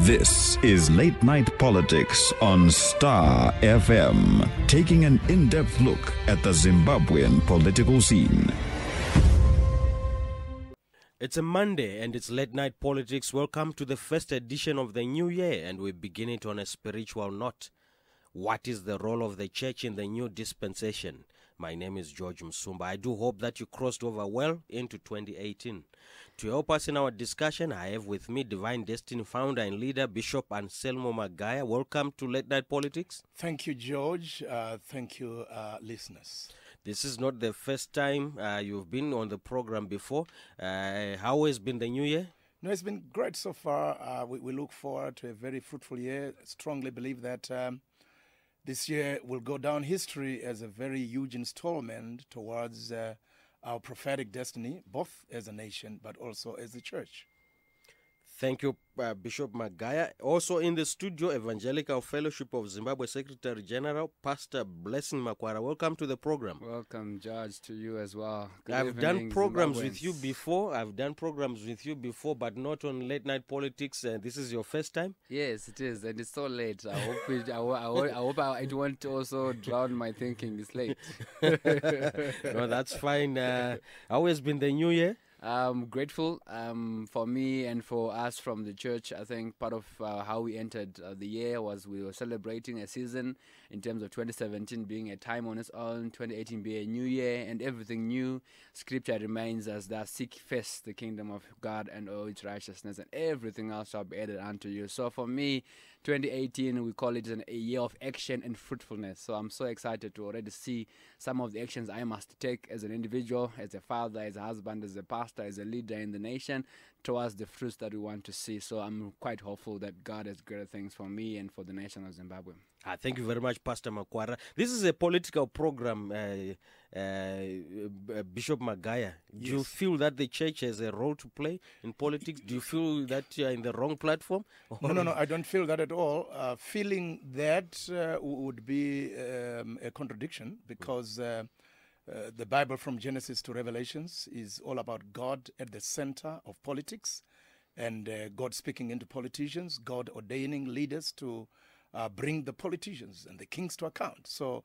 This is Late Night Politics on StarFM, taking an in-depth look at the Zimbabwean political scene. It's a Monday and it's Late Night Politics. Welcome to the first edition of the new year, and we begin it on a spiritual note. What is the role of the church in the new dispensation? My name is George Msumba. I do hope that you crossed over well into 2018. To help us in our discussion, I have with me Divine Destiny founder and leader, Bishop Ancelimo Magaya. Welcome to Late Night Politics. Thank you, George. Thank you, listeners. This is not the first time you've been on the program before. How has been the new year? No, it's been great so far. We look forward to a very fruitful year. I strongly believe that this year will go down history as a very huge installment towards our prophetic destiny, both as a nation but also as a church. Thank you, Bishop Magaya. Also in the studio, Evangelical Fellowship of Zimbabwe Secretary General, Pastor Blessing Makwara. Welcome to the program. Welcome, George, to you as well. Good I've evening, done programs Zimbabweans. with you before, but not on Late Night Politics. This is your first time? Yes, it is, and it's so late. I hope it won't also drown my thinking. It's late. No, that's fine. How has been the new year? I'm grateful for me and for us from the church. I think part of how we entered the year was we were celebrating a season in terms of 2017 being a time on its own, 2018 being a new year and everything new. Scripture reminds us that seek first the kingdom of God and all its righteousness, and everything else shall be added unto you. So for me, 2018, we call it a year of action and fruitfulness. So I'm so excited to already see some of the actions I must take as an individual, as a father, as a husband, as a pastor, as a leader in the nation, towards the fruits that we want to see. So I'm quite hopeful that God has greater things for me and for the nation of Zimbabwe. Thank you very much, Pastor Makwara. This is a political program, Bishop Magaya. Do you feel that the church has a role to play in politics? Do you feel that you are in the wrong platform? No, I don't feel that at all. Feeling that would be a contradiction, because the Bible from Genesis to Revelations is all about God at the center of politics, and God speaking into politicians, God ordaining leaders to bring the politicians and the kings to account. So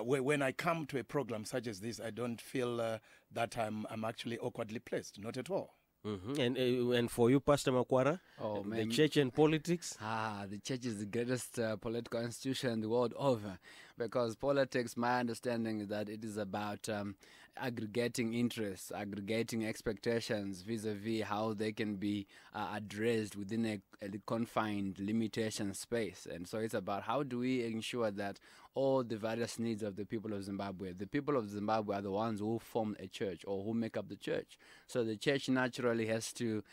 when I come to a program such as this, I don't feel that I'm actually awkwardly placed. Not at all. Mm-hmm. And for you, Pastor Makwara, the church and politics? The church is the greatest political institution the world over, because politics, my understanding is that it is about aggregating interests, aggregating expectations vis-a-vis how they can be addressed within a confined limitation space. And so it's about how do we ensure that all the various needs of the people of Zimbabwe are the ones who form a church or who make up the church. So the church naturally has to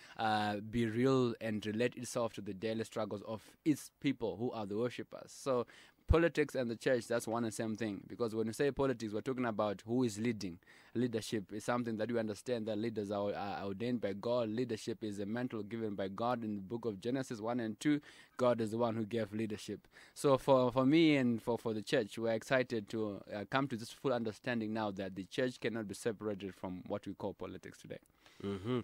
be real and relate itself to the daily struggles of its people who are the worshippers. So politics and the church, that's one and same thing. Because when we say politics, we're talking about who is leading. Leadership is something that we understand that leaders are ordained by God. Leadership is a mantle given by God in the book of Genesis 1 and 2. God is the one who gave leadership. So for me and for the church, we're excited to come to this full understanding now that the church cannot be separated from what we call politics today. Mm-hmm.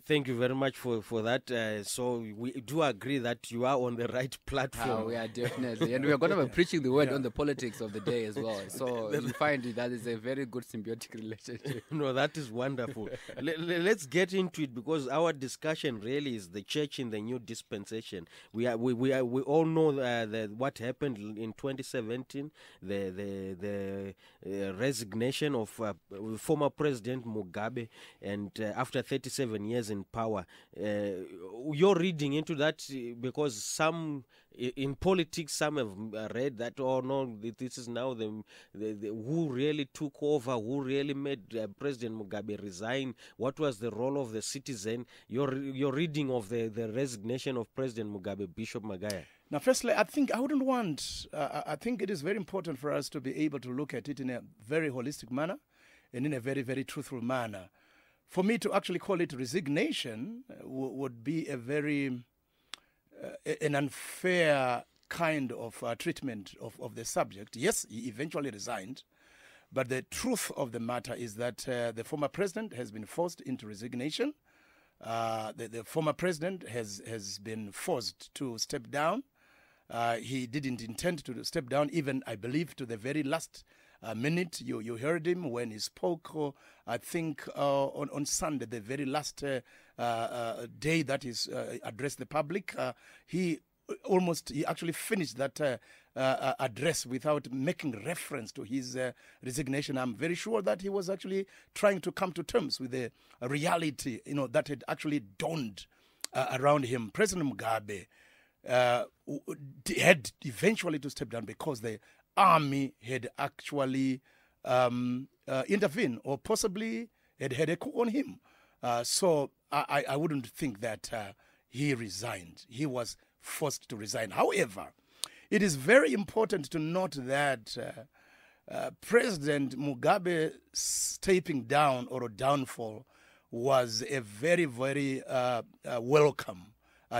Thank you very much for that. So we do agree that you are on the right platform. We are definitely. And we are going to be preaching the word on the politics of the day as well. So you find that is a very good symbiotic relationship. No, that is wonderful. Let's get into it, because our discussion really is the church in the new dispensation. We all know what happened in 2017, the resignation of former President Mugabe, and after 37 years in power. You're reading into that, because some in politics, some have read that, oh no, this is now the who really took over, who really made President Mugabe resign. What was the role of the citizen? Your reading of the resignation of President Mugabe, Bishop Magaya. Now, firstly, I think it is very important for us to be able to look at it in a very holistic manner and in a very, very truthful manner. For me to actually call it resignation would be a very an unfair kind of treatment of the subject. Yes, he eventually resigned, but the truth of the matter is that the former president has been forced into resignation The former president has been forced to step down. He didn't intend to step down, even, I believe, to the very last minute. You heard him when he spoke, I think, on Sunday, the very last day that he addressed the public. He actually finished that address without making reference to his resignation. I'm very sure that he was actually trying to come to terms with the reality, that had actually dawned around him. President Mugabe had eventually to step down because the army had actually intervened, or possibly had a coup on him. So I wouldn't think that he resigned. He was forced to resign. However, it is very important to note that President Mugabe stepping down or a downfall was a very, very welcome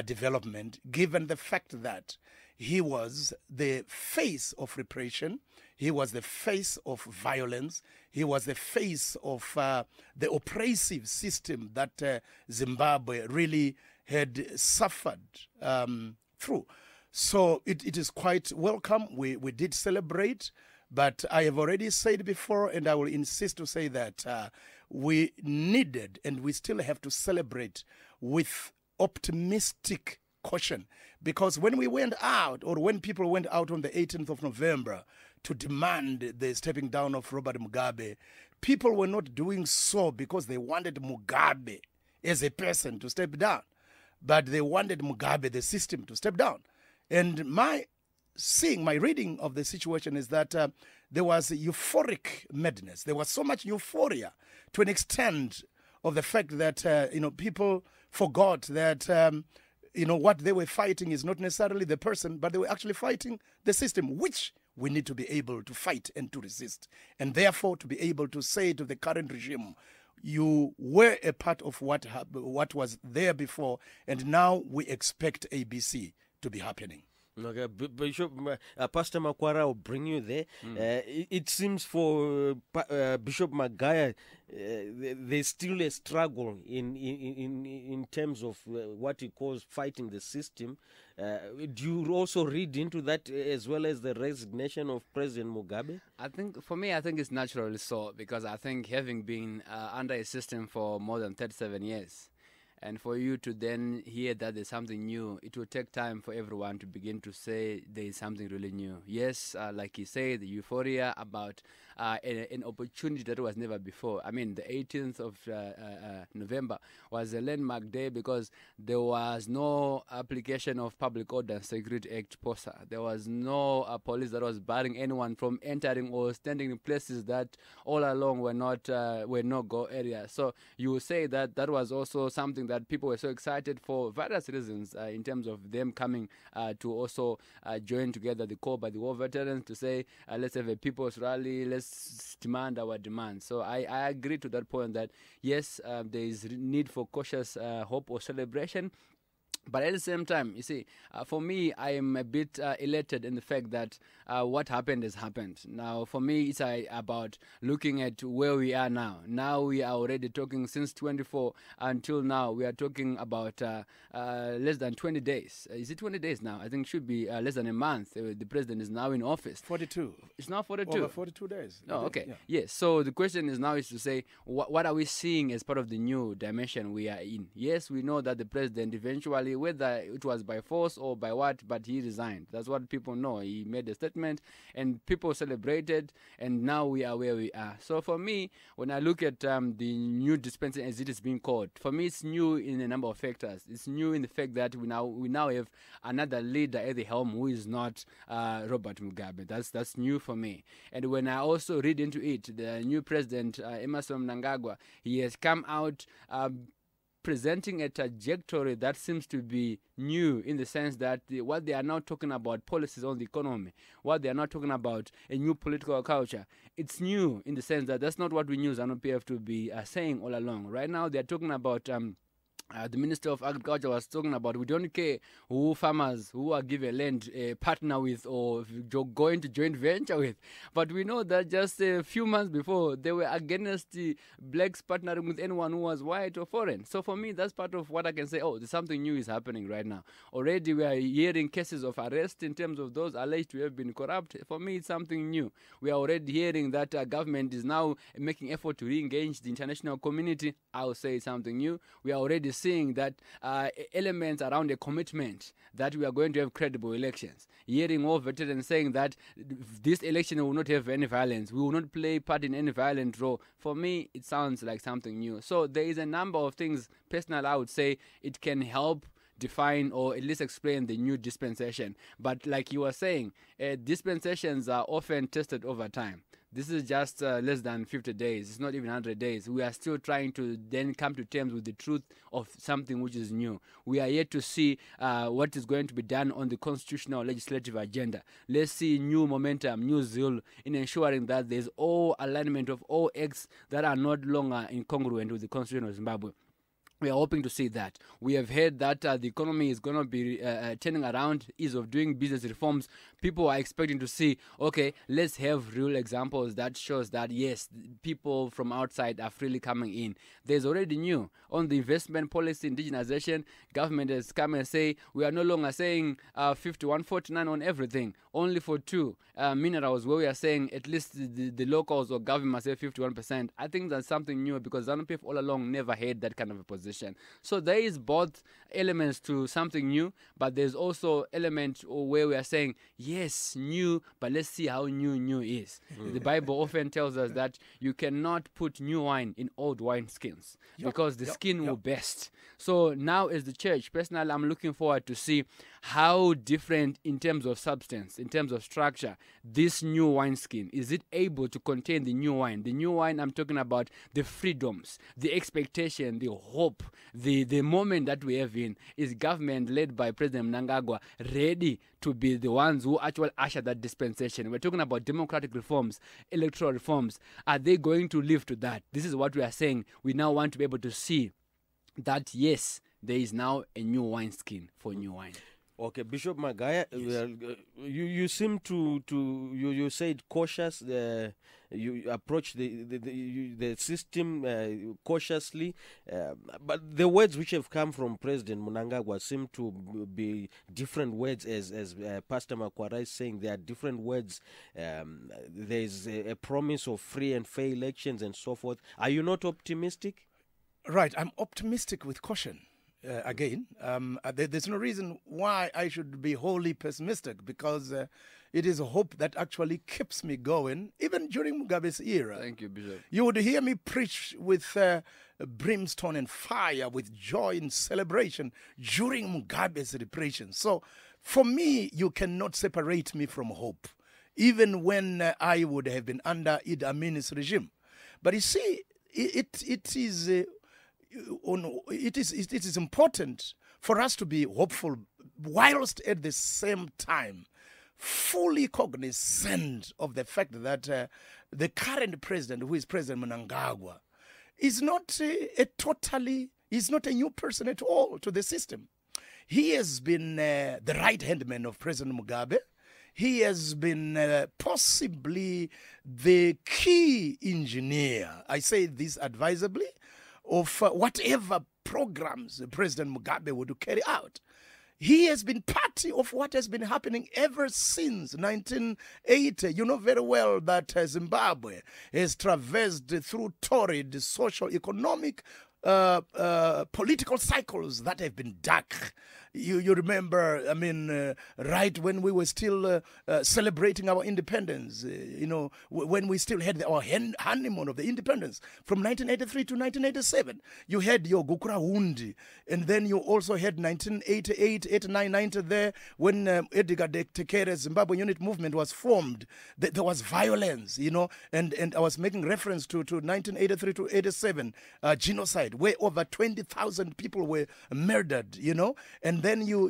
development, given the fact that he was the face of repression, he was the face of violence, he was the face of the oppressive system that Zimbabwe really had suffered through. So it is quite welcome. We did celebrate, but I have already said before, and I will insist to say that we needed, and we still have to celebrate with optimistic caution, because when we went out, or when people went out on the 18th of November to demand the stepping down of Robert Mugabe, people were not doing so because they wanted Mugabe as a person to step down, but they wanted Mugabe, the system, to step down. And my reading of the situation is that there was a euphoric madness. There was so much euphoria to an extent of the fact that people forgot that what they were fighting is not necessarily the person, but they were actually fighting the system, which we need to be able to fight and to resist. And therefore, to be able to say to the current regime, you were a part of what was there before, and now we expect ABC to be happening. Okay, Bishop, Pastor Makwara will bring you there. It seems for Bishop Magaya, there's still a struggle in terms of what he calls fighting the system. Do you also read into that as well as the resignation of President Mugabe? I think it's naturally so, because I think having been under a system for more than 37 years, and for you to then hear that there's something new, it will take time for everyone to begin to say there is something really new. Yes, like you say, the euphoria about an opportunity that was never before. I mean, the 18th of November was a landmark day because there was no application of Public Order and Security Act POSA. There was no police that was barring anyone from entering or standing in places that all along were no-go areas. So you will say that was also something that people were so excited for various reasons, in terms of them coming to also join together the call by the war veterans to say, let's have a people's rally, let's demand our demands. So I agree to that point that yes, there is need for cautious hope or celebration. But at the same time, you see, for me, I am a bit elated in the fact that what happened has happened. Now, for me, it's about looking at where we are now. Now we are already talking since 24 until now. We are talking about less than 20 days. Is it 20 days now? I think it should be less than a month. The president is now in office. 42. It's now 42. Over 42 days. Oh, okay. Yeah. Yes. So the question is now is to say, what are we seeing as part of the new dimension we are in? Yes, we know that the president eventually, whether it was by force or by what, but he resigned. That's what people know. He made a statement and people celebrated, and now we are where we are. So for me, when I look at the new dispensation as it is being called, for me it's new in a number of factors. It's new in the fact that we now have another leader at the helm who is not Robert Mugabe. That's new for me. And when I also read into it, the new president, Emmerson Mnangagwa, he has come out presenting a trajectory that seems to be new, in the sense that what they are now talking about policies on the economy, what they are not talking about a new political culture, it's new in the sense that that's not what we knew ZANU-PF to be saying all along. Right now they are talking about the Minister of Agriculture was talking about, we don't care who farmers who are given land partner with or go into joint venture with. But we know that just a few months before, they were against the blacks partnering with anyone who was white or foreign. So for me, that's part of what I can say, oh, there's something new is happening right now. Already we are hearing cases of arrest in terms of those alleged to have been corrupt. For me, it's something new. We are already hearing that government is now making effort to re-engage the international community. I'll say something new. We are already seeing that elements around a commitment that we are going to have credible elections. Hearing all veterans saying that this election will not have any violence. We will not play part in any violent role. For me, it sounds like something new. So there is a number of things, personally, I would say it can help define or at least explain the new dispensation. But like you were saying, dispensations are often tested over time. This is just less than 50 days. It's not even 100 days. We are still trying to then come to terms with the truth of something which is new. We are yet to see what is going to be done on the constitutional legislative agenda. Let's see new momentum, new zeal in ensuring that there's all alignment of all acts that are not longer incongruent with the Constitution of Zimbabwe. We are hoping to see that. We have heard that the economy is going to be turning around, ease of doing business reforms. People are expecting to see, okay, let's have real examples that shows that, yes, people from outside are freely coming in. There's already new. On the investment policy, indigenization, government has come and say, we are no longer saying 51-49 on everything, only for two minerals, where we are saying at least the locals or government must have 51%. I think that's something new because ZANU-PF all along never had that kind of a position. So there is both elements to something new, but there's also element where we are saying, yes, new, but let's see how new is. The Bible often tells us that you cannot put new wine in old wine skins because the skin will burst. So now as the church, personally, I'm looking forward to see how different in terms of substance, in terms of structure, this new wineskin, is it able to contain the new wine? The new wine, I'm talking about the freedoms, the expectation, the hope, the moment that we have in. Is government led by President Mnangagwa ready to be the ones who actually usher that dispensation? We're talking about democratic reforms, electoral reforms. Are they going to live to that? This is what we are saying. We now want to be able to see that, yes, there is now a new wineskin for new wine. Okay, Bishop Magaya, Yes. you seem to you said cautious. You approach the system cautiously, but the words which have come from President Mnangagwa seem to be different words. As Pastor Makwara is saying, there are different words. There is a promise of free and fair elections and so forth. Are you not optimistic? Right, I'm optimistic with caution. Again, there's no reason why I should be wholly pessimistic because it is a hope that actually keeps me going, even during Mugabe's era. Thank you, Bishop. You would hear me preach with brimstone and fire, with joy and celebration during Mugabe's repression. So for me, you cannot separate me from hope, even when I would have been under Idi Amin's regime. But you see, it is important for us to be hopeful whilst at the same time fully cognizant of the fact that the current president, who is President Mnangagwa, is not he's not a new person at all to the system. He has been the right-hand man of President Mugabe. He has been possibly the key engineer, I say this advisably, of whatever programs President Mugabe would carry out. He has been part of what has been happening ever since 1980. You know very well that Zimbabwe has traversed through torrid social, economic, political cycles that have been dark. You remember, I mean, right when we were still celebrating our independence, when we still had our honeymoon of the independence from 1983 to 1987, you had your Gukura Hundi, and then you also had 1988, 89, 90 there when Edgar Tekere's Zimbabwe Unit Movement was formed. There was violence, and I was making reference to 1983 to 87 genocide, where over 20,000 people were murdered, and then you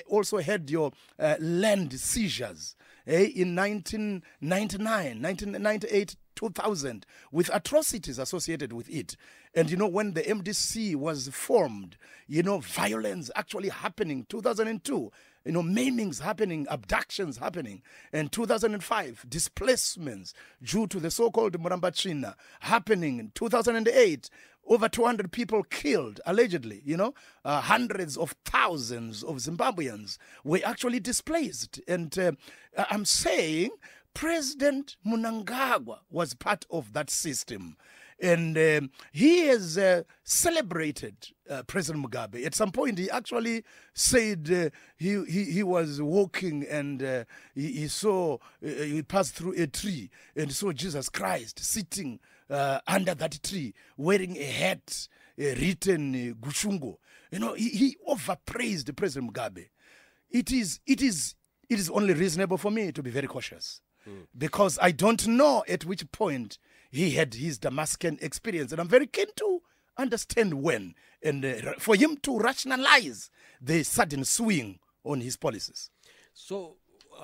also had your land seizures in 1999, 1998, 2000 with atrocities associated with it. And, when the MDC was formed, violence actually happening, 2002, maimings happening, abductions happening. And 2005, displacements due to the so-called Murambachina happening. In 2008, over 200 people killed, allegedly, hundreds of thousands of Zimbabweans were actually displaced. And I'm saying President Mnangagwa was part of that system. And he has celebrated President Mugabe. At some point, he actually said he was walking and he saw, he passed through a tree and saw Jesus Christ sitting under that tree, wearing a hat written Gushungo. He overpraised President Mugabe. It is only reasonable for me to be very cautious because I don't know at which point he had his Damascus experience, and I'm very keen to understand when, and for him to rationalize the sudden swing on his policies. So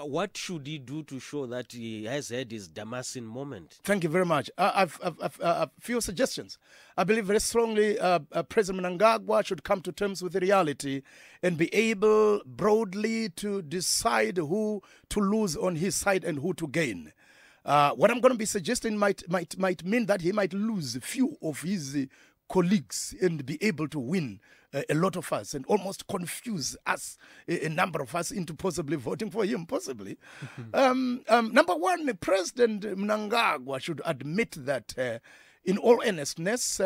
what should he do to show that he has had his Damascus moment? Thank you very much. I've a few suggestions. I believe very strongly President Mnangagwa should come to terms with the reality and be able broadly to decide who to lose on his side and who to gain. What I'm going to be suggesting might mean that he might lose a few of his colleagues and be able to win a lot of us and almost confuse us, a number of us, into possibly voting for him, possibly. Number one, President Mnangagwa should admit that, in all earnestness,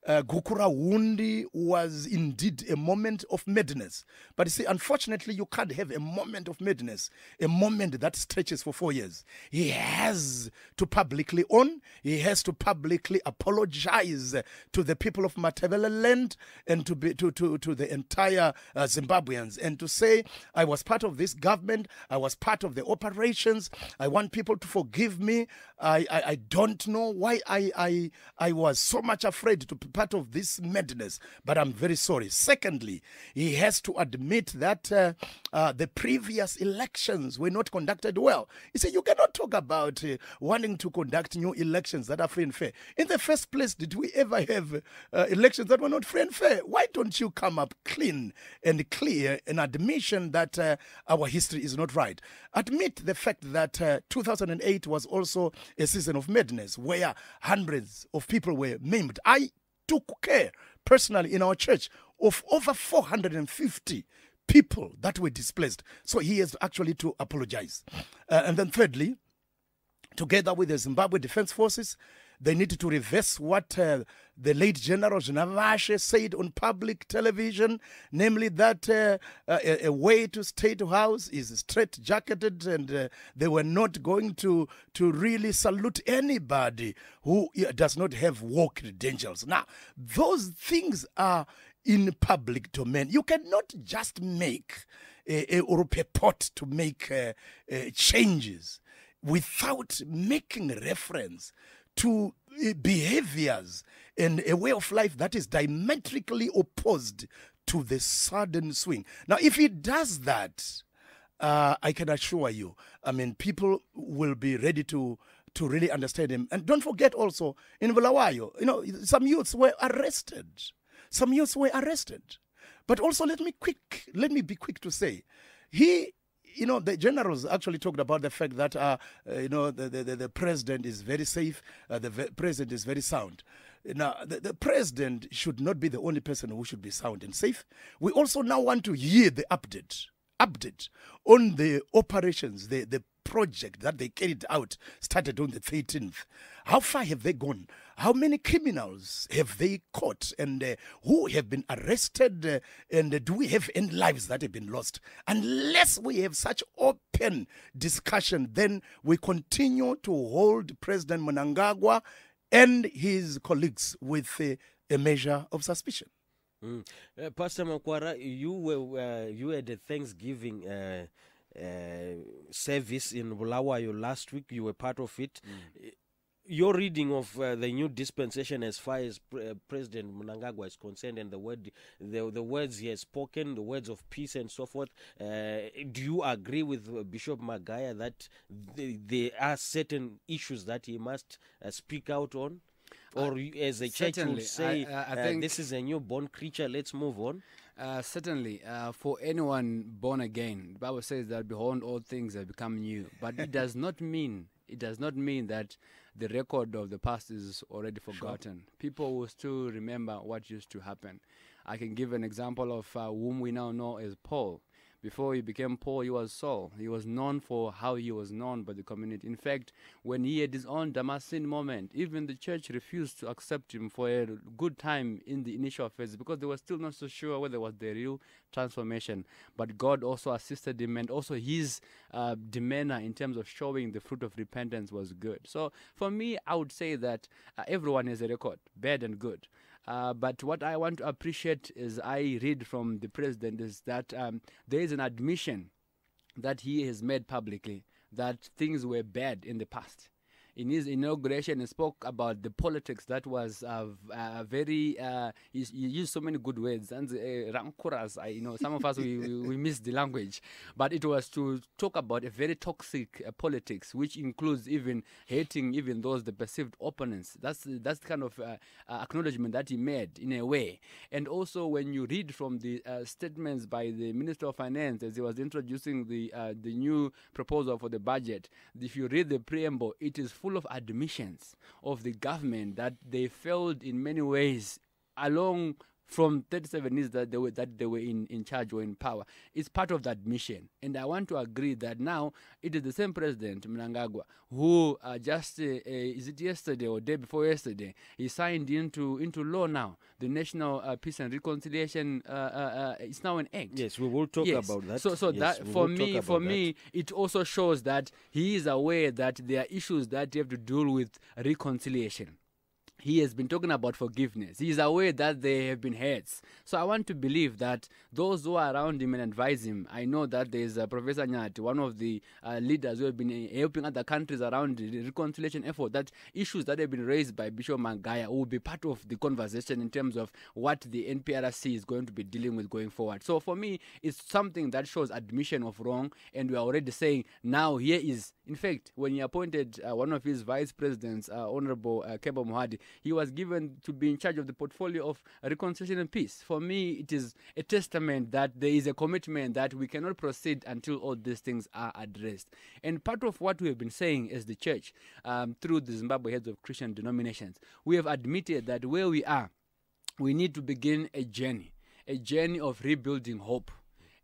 Gukura Wundi was indeed a moment of madness. But you see, unfortunately, you can't have a moment of madness, a moment that stretches for 4 years. He has to publicly own, he has to publicly apologize to the people of Matebele land and to the entire Zimbabweans, and to say, I was part of this government, I was part of the operations, I want people to forgive me. I don't know why I was so much afraid to be part of this madness, but I'm very sorry. Secondly, he has to admit that the previous elections were not conducted well. He said, you cannot talk about wanting to conduct new elections that are free and fair. In the first place, did we ever have elections that were not free and fair? Why don't you come up clean and clear an admission that our history is not right? Admit the fact that 2008 was also a season of madness where hundreds of people were maimed. I took care personally in our church of over 450 people that were displaced. So he has actually to apologize. And then thirdly, together with the Zimbabwe Defense Forces, they need to reverse what the late General Navashe said on public television, namely that a way to State House is straight-jacketed, and they were not going to really salute anybody who does not have war credentials. Now, those things are in public domain. You cannot just make or purport to make changes without making reference to behaviors and a way of life that is diametrically opposed to the sudden swing. Now, if he does that, I can assure you, people will be ready to really understand him. And don't forget also, in Bulawayo, some youths were arrested. But also, let me be quick to say, the generals actually talked about the fact that, the president is very safe, the president is very sound. Now, the president should not be the only person who should be sound and safe. We also now want to hear the update on the operations, the project that they carried out, started on the 13th. How far have they gone? How many criminals have they caught? And who have been arrested? And do we have any lives that have been lost? Unless we have such open discussion, then we continue to hold President Mnangagwa and his colleagues with a measure of suspicion. Pastor Makwara, you had a Thanksgiving service in Bulawayo last week. You were part of it. Your reading of the new dispensation as far as President Mnangagwa is concerned, and the words he has spoken, the words of peace and so forth, do you agree with Bishop Magaya that there are certain issues that he must speak out on? Or as a church would say, I think this is a newborn creature, let's move on? Certainly, for anyone born again, the Bible says that behold, all things have become new. But it does not mean that the record of the past is already forgotten. Sure. People will still remember what used to happen. I can give an example of whom we now know as Paul. Before he became Paul, he was Saul. He was known for how he was known by the community. In fact, when he had his own Damascene moment, even the church refused to accept him for a good time in the initial phase because they were still not so sure whether it was the real transformation. But God also assisted him, and also his demeanor in terms of showing the fruit of repentance was good. So for me, I would say that everyone has a record, bad and good. But what I want to appreciate is I read from the president is that there is an admission that he has made publicly that things were bad in the past. In his inauguration, he spoke about the politics that was very. He used so many good words, and rankuras. Some of us we miss the language, but it was to talk about a very toxic politics, which includes even hating even those the perceived opponents. That's kind of acknowledgement that he made in a way. And also, when you read from the statements by the Minister of Finance as he was introducing the new proposal for the budget, if you read the preamble, it is full of admissions of the government that they failed in many ways along from 37 years that they were in charge or in power. It's part of the admission. And I want to agree that now it is the same President Mnangagwa who is it yesterday or day before yesterday, he signed into law now. The National Peace and Reconciliation is now an act. Yes, we will talk about that. So yes, that for me, it also shows that he is aware that there are issues that you have to deal with reconciliation. He has been talking about forgiveness. He is aware that there have been hurts. So I want to believe that those who are around him and advise him, I know that there is Professor Nyati, one of the leaders who have been helping other countries around the reconciliation effort, that issues that have been raised by Bishop Magaya will be part of the conversation in terms of what the NPRC is going to be dealing with going forward. So for me, it's something that shows admission of wrong, and we are already saying now here is, in fact, when he appointed one of his vice presidents, Honorable Kebo Mohadi, he was given to be in charge of the portfolio of reconciliation and peace. For me, it is a testament that there is a commitment that we cannot proceed until all these things are addressed. And part of what we have been saying as the church, through the Zimbabwe heads of Christian denominations, we have admitted that where we are, we need to begin a journey of rebuilding hope,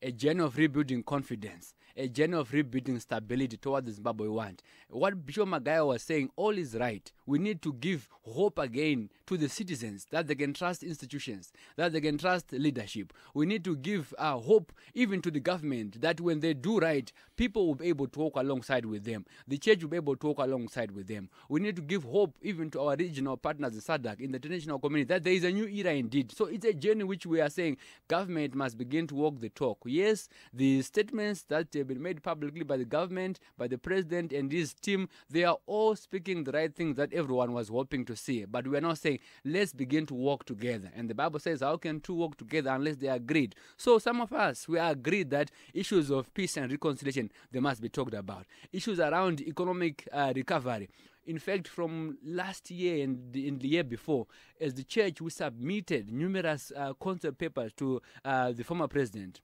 a journey of rebuilding confidence, a journey of rebuilding stability towards the Zimbabwe we want. What Bishop Magaya was saying, all is right. We need to give hope again to the citizens that they can trust institutions, that they can trust leadership. We need to give hope even to the government that when they do right, people will be able to walk alongside with them. The church will be able to walk alongside with them. We need to give hope even to our regional partners in SADC, in the international community, that there is a new era indeed. So it's a journey which we are saying government must begin to walk the talk. Yes, the statements that have been made publicly by the government, by the president and his team, they are all speaking the right things that everyone was hoping to see. But we are now saying, let's begin to walk together. And the Bible says, how can two walk together unless they are agreed? So some of us, we are agreed that issues of peace and reconciliation, they must be talked about. Issues around economic recovery. In fact, from last year and in the year before, as the church, we submitted numerous concept papers to the former president,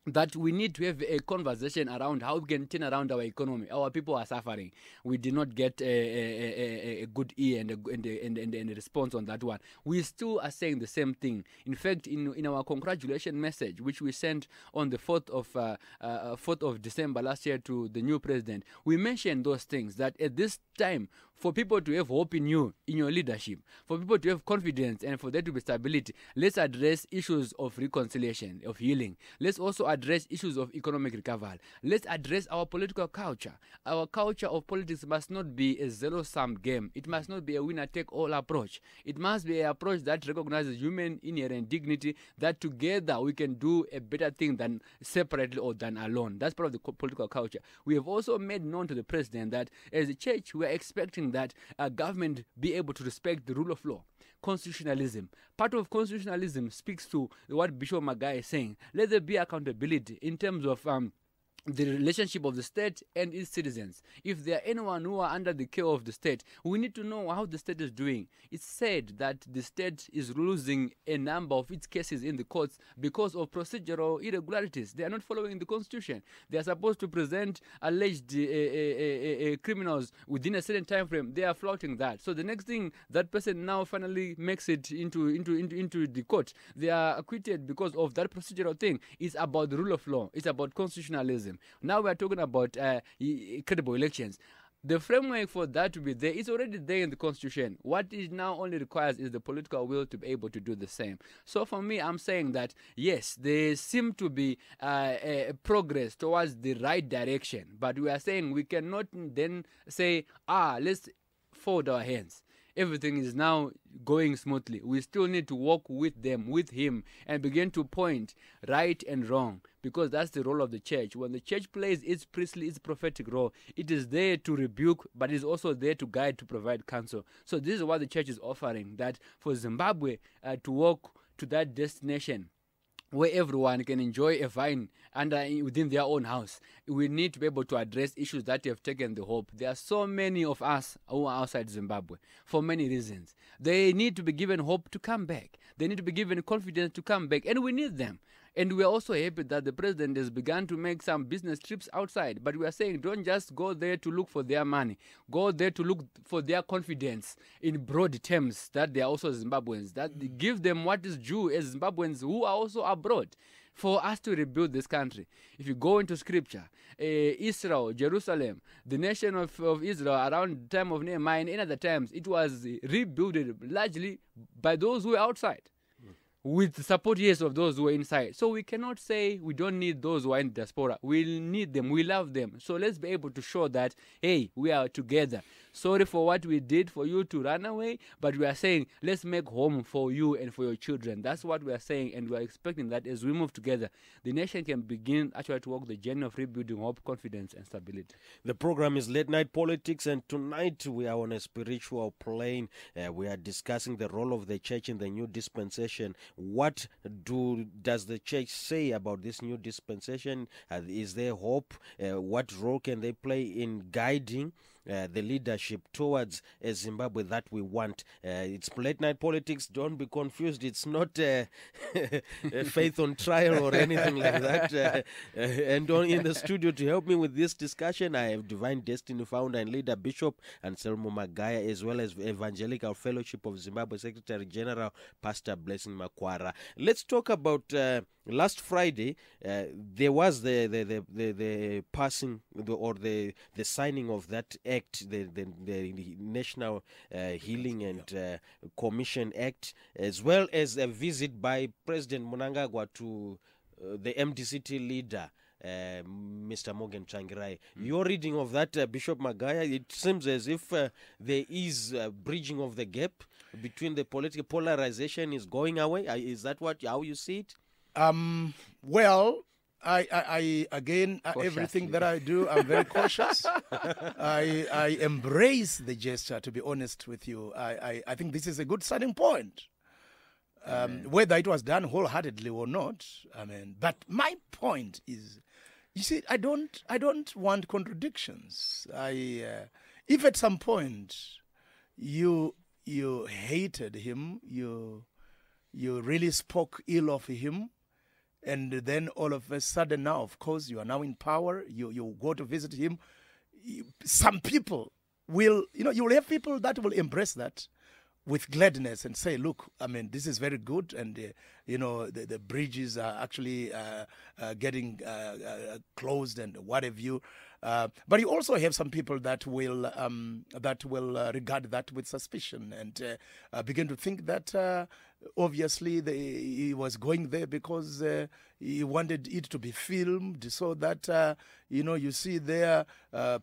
that we need to have a conversation around how we can turn around our economy. Our people are suffering. We did not get a good ear and a response on that one. We still are saying the same thing. In fact, in our congratulation message, which we sent on the 4th of December last year to the new president, we mentioned those things, that at this time, for people to have hope in you, in your leadership, for people to have confidence and for there to be stability, let's address issues of reconciliation, of healing. Let's also address issues of economic recovery. Let's address our political culture. Our culture of politics must not be a zero-sum game. It must not be a winner-take-all approach. It must be an approach that recognizes human inherent dignity, that together we can do a better thing than separately or than alone. That's part of the political culture. We have also made known to the president that as a church, we are expecting saying that government be able to respect the rule of law. Constitutionalism. Part of constitutionalism speaks to what Bishop Magaya is saying. Let there be accountability in terms of the relationship of the state and its citizens. If there are anyone who are under the care of the state, we need to know how the state is doing. It's said that the state is losing a number of its cases in the courts because of procedural irregularities. They are not following the constitution. They are supposed to present alleged criminals within a certain time frame. They are flouting that. So the next thing, that person now finally makes it into the court. They are acquitted because of that procedural thing. It's about the rule of law. It's about constitutionalism. Now we are talking about credible elections. The framework for that to be there is already there in the constitution. What it now only requires is the political will to be able to do the same. So for me, I'm saying that yes, there seem to be progress towards the right direction, but we are saying we cannot then say, let's fold our hands. Everything is now going smoothly. We still need to walk with them, with him, and begin to point right and wrong, because that's the role of the church. When the church plays its priestly, its prophetic role, it is there to rebuke, but it is also there to guide, to provide counsel. So this is what the church is offering, that for Zimbabwe to walk to that destination where everyone can enjoy a vine within their own house. We need to be able to address issues that have taken the hope. There are so many of us who are outside Zimbabwe for many reasons. They need to be given hope to come back. They need to be given confidence to come back, and we need them. And we are also happy that the president has begun to make some business trips outside. But we are saying, don't just go there to look for their money. Go there to look for their confidence in broad terms that they are also Zimbabweans. That give them what is due as Zimbabweans who are also abroad, for us to rebuild this country. If you go into scripture, Israel, Jerusalem, the nation of Israel around the time of Nehemiah and in other times, it was rebuilt largely by those who were outside, with the support, yes, of those who are inside. So we cannot say we don't need those who are in diaspora. We need them. We love them. So let's be able to show that, hey, we are together. Sorry for what we did for you to run away, but we are saying, let's make home for you and for your children. That's what we are saying, and we are expecting that as we move together, the nation can begin actually to walk the journey of rebuilding hope, confidence, and stability. The program is Late Night Politics, and tonight we are on a spiritual plane. We are discussing the role of the church in the new dispensation. What does the church say about this new dispensation? Is there hope? What role can they play in guiding the leadership towards a Zimbabwe that we want? It's Late Night Politics. Don't be confused. It's not faith on trial or anything like that. And in the studio to help me with this discussion, I have Divine Destiny founder and leader Bishop Ancelimo Magaya, as well as Evangelical Fellowship of Zimbabwe Secretary General Pastor Blessing Makwara. Let's talk about last Friday. There was the passing or the signing of that act, the National Healing and Commission Act, as well as a visit by President Mnangagwa to the MDC-T leader, Mr. Morgan Tsvangirai. Your reading of that, Bishop Magaya, it seems as if there is a bridging of the gap between the political polarization is going away. Is that how you see it? Well, I again, everything that I do, I'm very cautious. I embrace the gesture, to be honest with you. I think this is a good starting point. Whether it was done wholeheartedly or not, but my point is, you see, I don't want contradictions. If at some point you hated him, you really spoke ill of him, and then all of a sudden now, of course, you are now in power, you go to visit him, some people will, you will have people that will embrace that with gladness and say, look, this is very good, and the bridges are actually getting closed and what have you. But you also have some people that will regard that with suspicion and begin to think that obviously he was going there because he wanted it to be filmed, so that you see there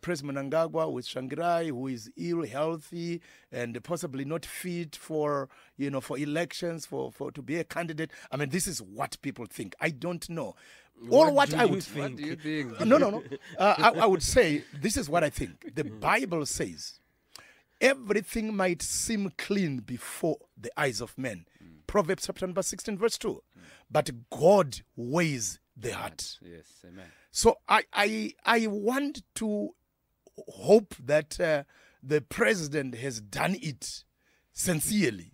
President Mnangagwa with Tsvangirai, who is ill, healthy, and possibly not fit for elections, for to be a candidate. This is what people think. I don't know. What do you think? No. I would say this is what I think. The Bible says, everything might seem clean before the eyes of men. Proverbs chapter number 16 verse 2. But God weighs the heart. Yes, amen. So I want to hope that the president has done it sincerely.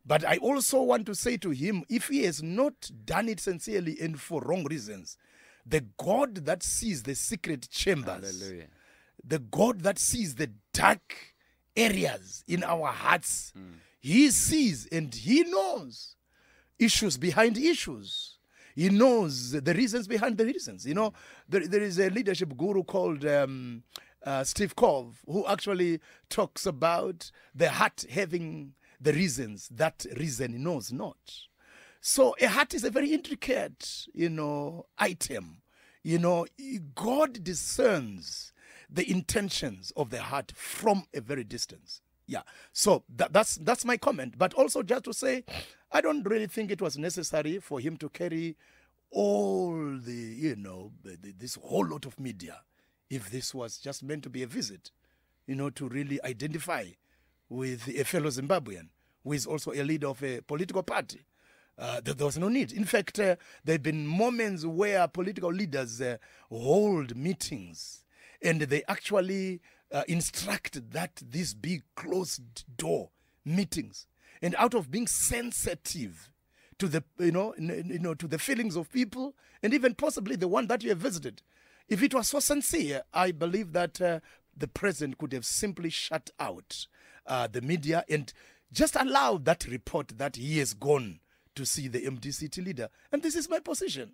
But I also want to say to him, if he has not done it sincerely and for wrong reasons, the God that sees the secret chambers, Hallelujah. the God that sees the dark areas in our hearts, he sees and he knows issues behind issues. He knows the reasons behind the reasons. You know, there is a leadership guru called Steve Cove, who actually talks about the heart having the reasons that reason knows not. So a heart is a very intricate, item. God discerns the intentions of the heart from a very distance. Yeah. So that's my comment. But also just to say, I don't really think it was necessary for him to carry all this whole lot of media, if this was just meant to be a visit, to really identify with a fellow Zimbabwean who is also a leader of a political party. There was no need. In fact, there have been moments where political leaders hold meetings and they actually instruct that these be closed door meetings. And out of being sensitive to the to the feelings of people, and even possibly the one that you have visited, if it was so sincere, I believe that the president could have simply shut out the media and just allowed that report that he has gone to see the MDC-T leader. And this is my position.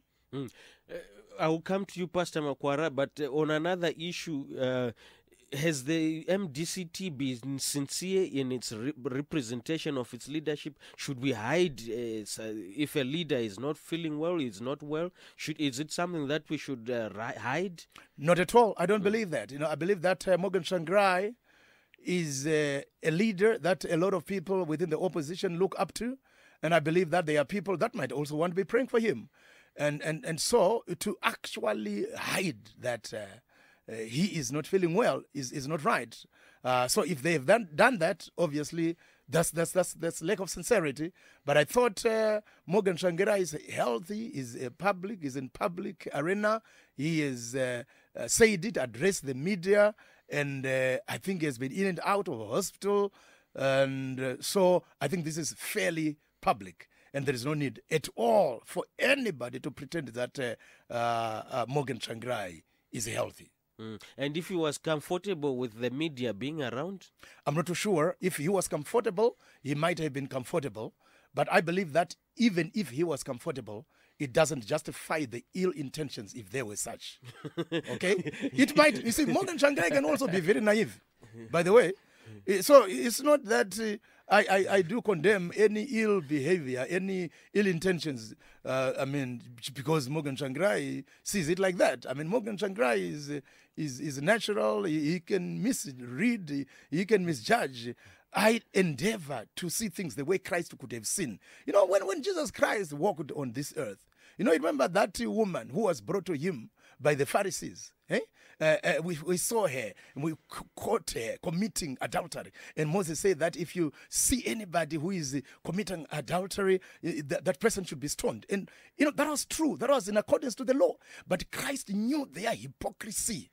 I will come to you, Pastor Makwara, but on another issue, has the MDC-T been sincere in its representation of its leadership? Should we hide if a leader is not feeling well, is not well? Is it something that we should hide? Not at all. I don't believe that. I believe that Morgan Tsvangirai is a leader that a lot of people within the opposition look up to. And I believe that there are people that might also want to be praying for him. And so to actually hide that he is not feeling well is not right. So if they've done that, obviously that's lack of sincerity. But I thought Morgan Tsvangirai is healthy, is in public arena. He has said it, addressed the media, and I think he has been in and out of hospital. And so I think this is fairly public. And there is no need at all for anybody to pretend that Morgan Tsvangirai is healthy. And if he was comfortable with the media being around? I'm not too sure. If he was comfortable, he might have been comfortable. But I believe that even if he was comfortable, it doesn't justify the ill intentions if there were such. Okay? It might. You see, Morgan Tsvangirai can also be very naive, by the way. So it's not that I do condemn any ill behavior, any ill intentions. Because Morgan Tsvangirai sees it like that. Morgan Tsvangirai is natural. He can misread. He can misjudge. I endeavor to see things the way Christ could have seen. When Jesus Christ walked on this earth, remember that woman who was brought to him by the Pharisees. We saw her and we caught her committing adultery. And Moses said that if you see anybody who is committing adultery, that person should be stoned. And, that was true. That was in accordance to the law. But Christ knew their hypocrisy.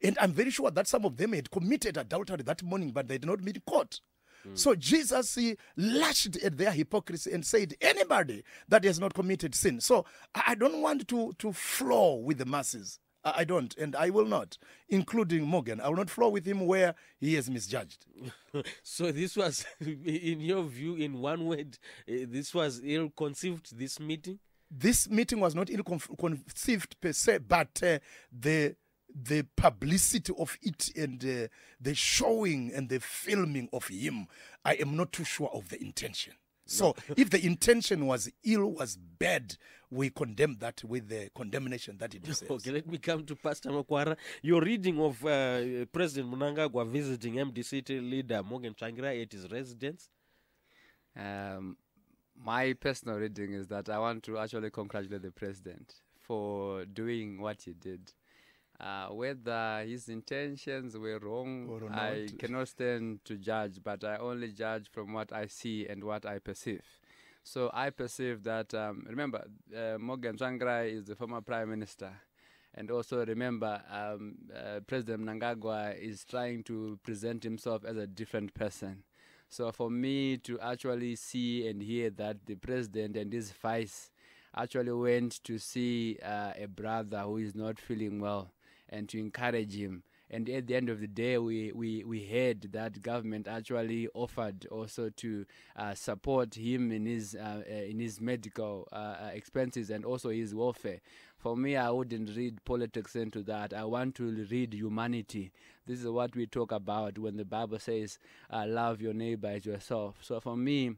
And I'm very sure that some of them had committed adultery that morning, but they did not meet court. So Jesus lashed at their hypocrisy and said, anybody that has not committed sin. So I don't want to flow with the masses. I don't, and I will not, including Morgan. I will not flow with him where he is misjudged. So this was, in your view, in one word, this was ill-conceived, this meeting? This meeting was not ill-conceived per se, but the publicity of it and the showing and the filming of him, I am not too sure of the intention. So if the intention was ill, was bad, we condemn that with the condemnation that it deserves. Okay, let me come to Pastor Makwara. Your reading of President Mnangagwa visiting MDC-T leader Morgan Tsvangirai at his residence? My personal reading is that I want to actually congratulate the president for doing what he did. Whether his intentions were wrong, Or not. I cannot stand to judge, but I only judge from what I see and what I perceive. So I perceive that, remember, Morgan Tsvangirai is the former Prime Minister. And also remember, President Mnangagwa is trying to present himself as a different person. So for me to actually see and hear that the President and his vice actually went to see a brother who is not feeling well and to encourage him. And at the end of the day, we heard that government actually offered also to support him in his medical expenses and also his welfare. For me, I wouldn't read politics into that. I want to read humanity. This is what we talk about when the Bible says, love your neighbor as yourself. So for me,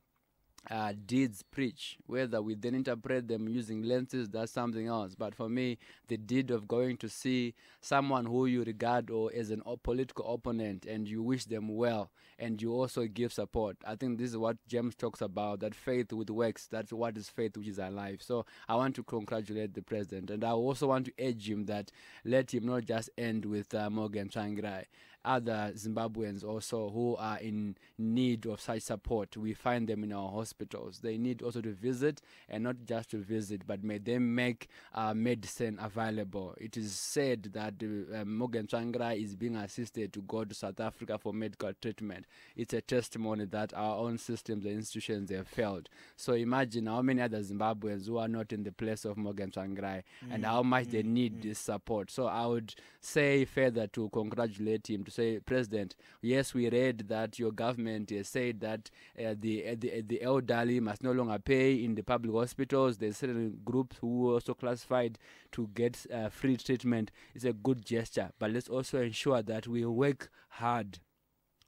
deeds preach. Whether we then interpret them using lenses, that's something else. But for me, the deed of going to see someone who you regard or as a political opponent and you wish them well and you also give support. I think this is what James talks about, that faith with works, that's what is faith which is alive. So I want to congratulate the president, and I also want to urge him that let him not just end with Morgan Tsvangirai. Other Zimbabweans also who are in need of such support, we find them in our hospitals. They need also to visit, and not just to visit, but may they make medicine available. It is said that Morgan Tsvangirai is being assisted to go to South Africa for medical treatment. It's a testimony that our own systems and institutions have failed. So imagine how many other Zimbabweans who are not in the place of Morgan Tsvangirai and how much they need this support. So I would say further to congratulate him, to say, President, yes, we read that your government has said that the elderly must no longer pay in the public hospitals. There's certain groups who are also classified to get free treatment. It's a good gesture, but let's also ensure that we work hard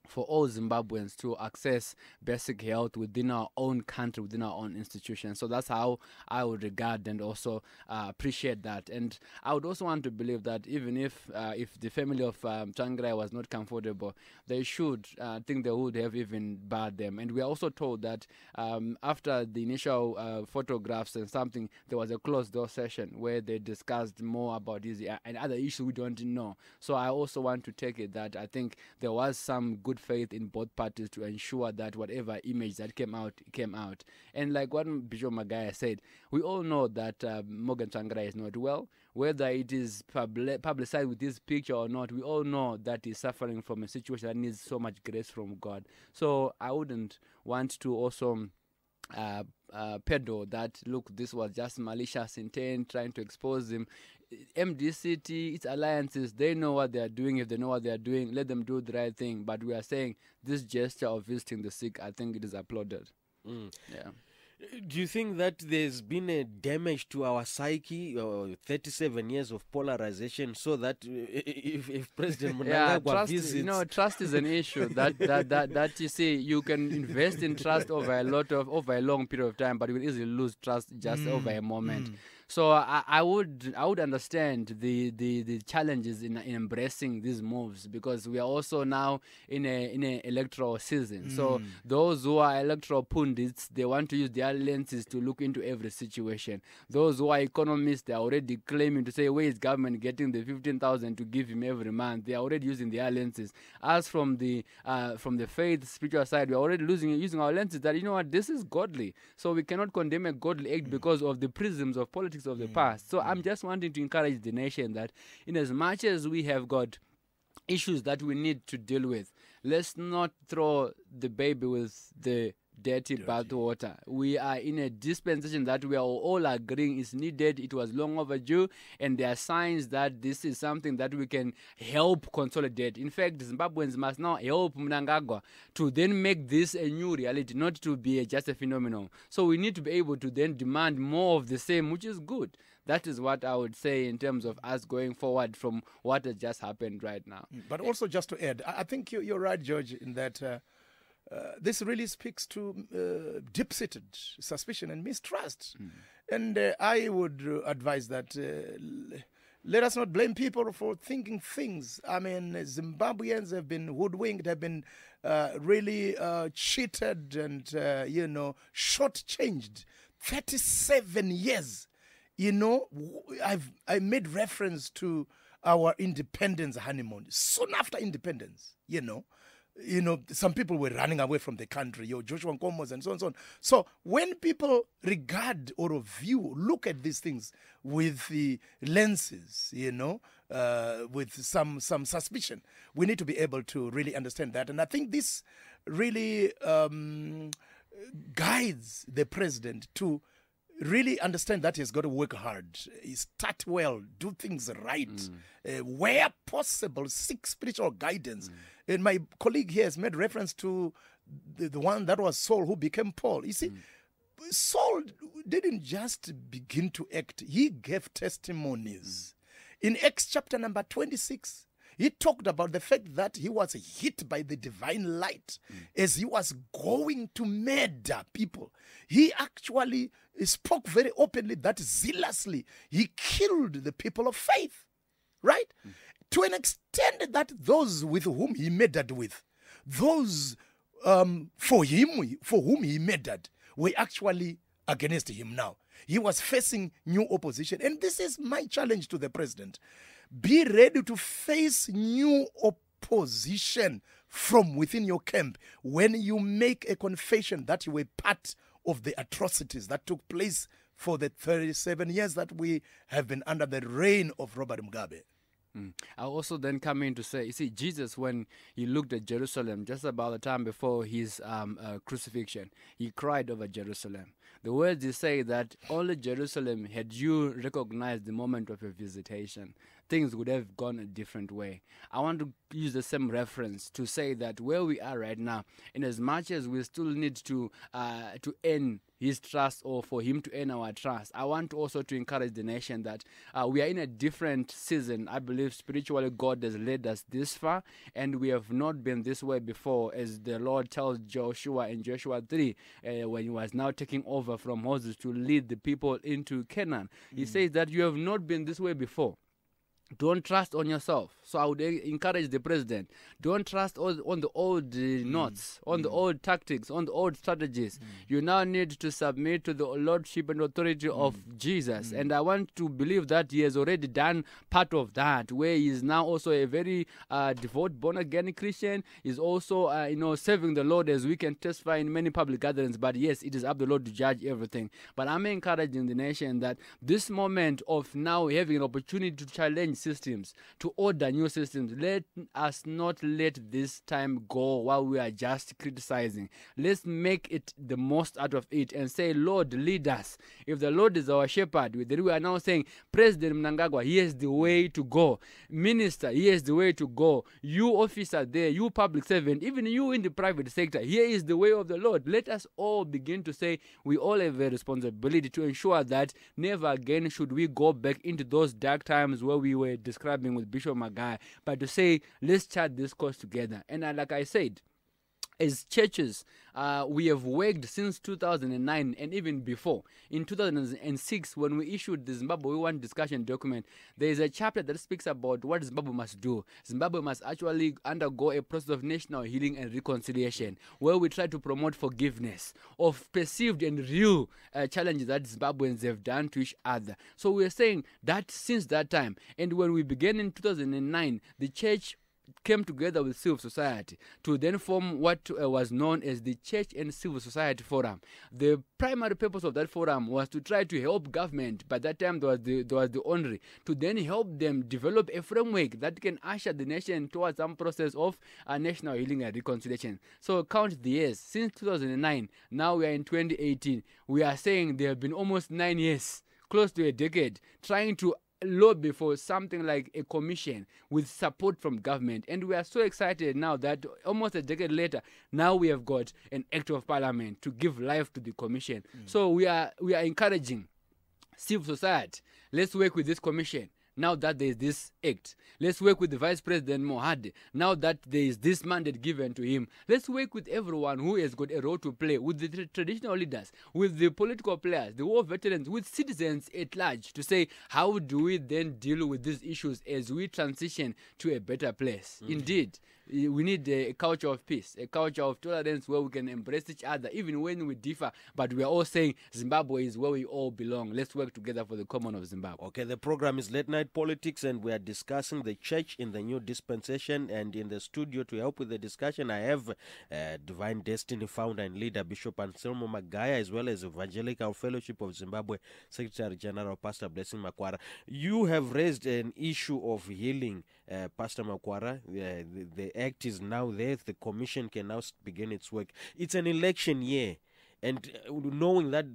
for all Zimbabweans to access basic health within our own country, within our own institutions. So that's how I would regard and also appreciate that. And I would also want to believe that even if the family of Tsvangirai was not comfortable, they should think they would have even barred them. And we are also told that after the initial photographs and something, there was a closed door session where they discussed more about this and other issues we don't know. So I also want to take it that I think there was some good faith in both parties to ensure that whatever image that came out. And like what Bishop Magaya said, we all know that Morgan Tsvangirai is not well. Whether it is publicized with this picture or not, we all know that he's suffering from a situation that needs so much grace from God. So I wouldn't want to also peddle that, look, this was just malicious intent, trying to expose him. MDC-T, its alliances, they know what they are doing. If they know what they are doing, let them do the right thing. But we are saying this gesture of visiting the sick, I think it is applauded. Yeah. Do you think that there's been a damage to our psyche, 37 years of polarization, so that if President Mnangagwa visits... trust is an issue that you see, you can invest in trust over a long period of time, but you will easily lose trust just over a moment. So I would understand the challenges in embracing these moves, because we are also now in a electoral season. So those who are electoral pundits, they want to use their lenses to look into every situation. Those who are economists, they are already claiming to say, where is government getting the 15,000 to give him every month? They are already using their lenses. As from the faith, spiritual side, we are already using our lenses that, you know what, this is godly. So we cannot condemn a godly act because of the prisms of politics of the past. So I'm just wanting to encourage the nation that in as much as we have got issues that we need to deal with, let's not throw the baby with the dirty bathwater. We are in a dispensation that we are all agreeing is needed. It was long overdue, and there are signs that this is something that we can help consolidate. In fact, Zimbabweans must now help Mnangagwa to then make this a new reality, not to be just a phenomenon. So we need to be able to then demand more of the same, which is good. That is what I would say in terms of us going forward from what has just happened right now. But also just to add, I think you're right, George, in that this really speaks to deep-seated suspicion and mistrust. And I would advise that let us not blame people for thinking things. I mean, Zimbabweans have been hoodwinked, have been really cheated and, shortchanged. 37 years. I made reference to our independence honeymoon, soon after independence, some people were running away from the country, Joshua Nkomos and so on and so on. So when people regard or look at these things with the lenses, with some suspicion, we need to be able to really understand that. And I think this really guides the president to really understand that he's got to work hard, start well, do things right, where possible, seek spiritual guidance. And my colleague here has made reference to the one that was Saul who became Paul. You see, Saul didn't just begin to act, he gave testimonies. In Acts chapter number 26, he talked about the fact that he was hit by the divine light as he was going to murder people. He actually spoke very openly that zealously he killed the people of faith, right? To an extent that those with whom he murdered with, those for whom he murdered, were actually against him now. He was facing new opposition. And this is my challenge to the president. Be ready to face new opposition from within your camp when you make a confession that you were part of the atrocities that took place for the 37 years that we have been under the reign of Robert Mugabe. I'll also then come in to say, you see, Jesus, when he looked at Jerusalem just about the time before his crucifixion, he cried over Jerusalem. The words say that only Jerusalem, had you recognized the moment of your visitation, things would have gone a different way. I want to use the same reference to say that where we are right now, in as much as we still need to earn his trust or for him to earn our trust, I want also to encourage the nation that we are in a different season. I believe spiritually God has led us this far, and we have not been this way before, as the Lord tells Joshua in Joshua 3, when he was now taking over from Moses to lead the people into Canaan. He says that you have not been this way before. Don't trust on yourself. So I would encourage the president, don't trust on the old knots, on the old tactics, on the old strategies. You now need to submit to the lordship and authority of Jesus. And I want to believe that he has already done part of that, where he is now also a very devout, born-again Christian. He's also, serving the Lord, as we can testify in many public gatherings. But yes, it is up to the Lord to judge everything. But I'm encouraging the nation that this moment of now having an opportunity to challenge systems, to order new systems, let us not let this time go while we are just criticizing. Let's make it the most out of it and say, Lord, lead us. If the Lord is our shepherd, then we are now saying, President Mnangagwa, he is the way to go. Minister, he is the way to go. You officer there, you public servant, even you in the private sector, here is the way of the Lord. Let us all begin to say we all have a responsibility to ensure that never again should we go back into those dark times where we were describing with Bishop Magaya, but to say, let's chart this course together. And like I said, as churches, we have worked since 2009 and even before. In 2006, when we issued the Zimbabwe One discussion document, there is a chapter that speaks about what Zimbabwe must do. Zimbabwe must actually undergo a process of national healing and reconciliation, where we try to promote forgiveness of perceived and real challenges that Zimbabweans have done to each other. So we are saying that since that time, and when we began in 2009, the church came together with civil society to then form what was known as the Church and Civil Society Forum. The primary purpose of that forum was to try to help government, by that time there was the honorary, to then help them develop a framework that can usher the nation towards some process of national healing and reconciliation. So count the years. Since 2009, now we are in 2018. We are saying there have been almost 9 years, close to a decade, trying to lobby for something like a commission with support from government. And we are so excited now that almost a decade later, now we have got an act of parliament to give life to the commission. So we are encouraging civil society. Let's work with this commission. Now that there is this act, let's work with the Vice President Mohade. Now that there is this mandate given to him, let's work with everyone who has got a role to play, with the traditional leaders, with the political players, the war veterans, with citizens at large, to say, how do we then deal with these issues as we transition to a better place? Indeed, we need a culture of peace, a culture of tolerance where we can embrace each other, even when we differ, but we are all saying Zimbabwe is where we all belong. Let's work together for the common of Zimbabwe. Okay, the program is Late Night Night Politics, and we are discussing the church in the new dispensation. And in the studio to help with the discussion, I have Divine Destiny founder and leader Bishop Ancelimo Magaya, as well as Evangelical Fellowship of Zimbabwe Secretary General Pastor Blessing Makwara. You have raised an issue of healing, Pastor Makwara. The act is now there. The commission can now begin its work. It's an election year. And knowing that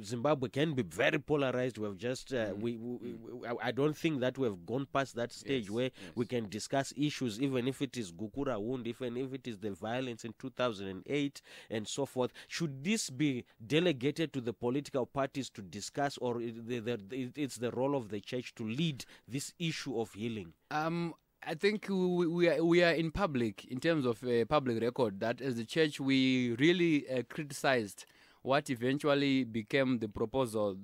Zimbabwe can be very polarized, we have just I don't think that we have gone past that stage where we can discuss issues, even if it is Gukura wound, even if it is the violence in 2008 and so forth. Should this be delegated to the political parties to discuss, or it's the role of the church to lead this issue of healing? I think we are in public, in terms of public record, that as the church we really criticized what eventually became the proposal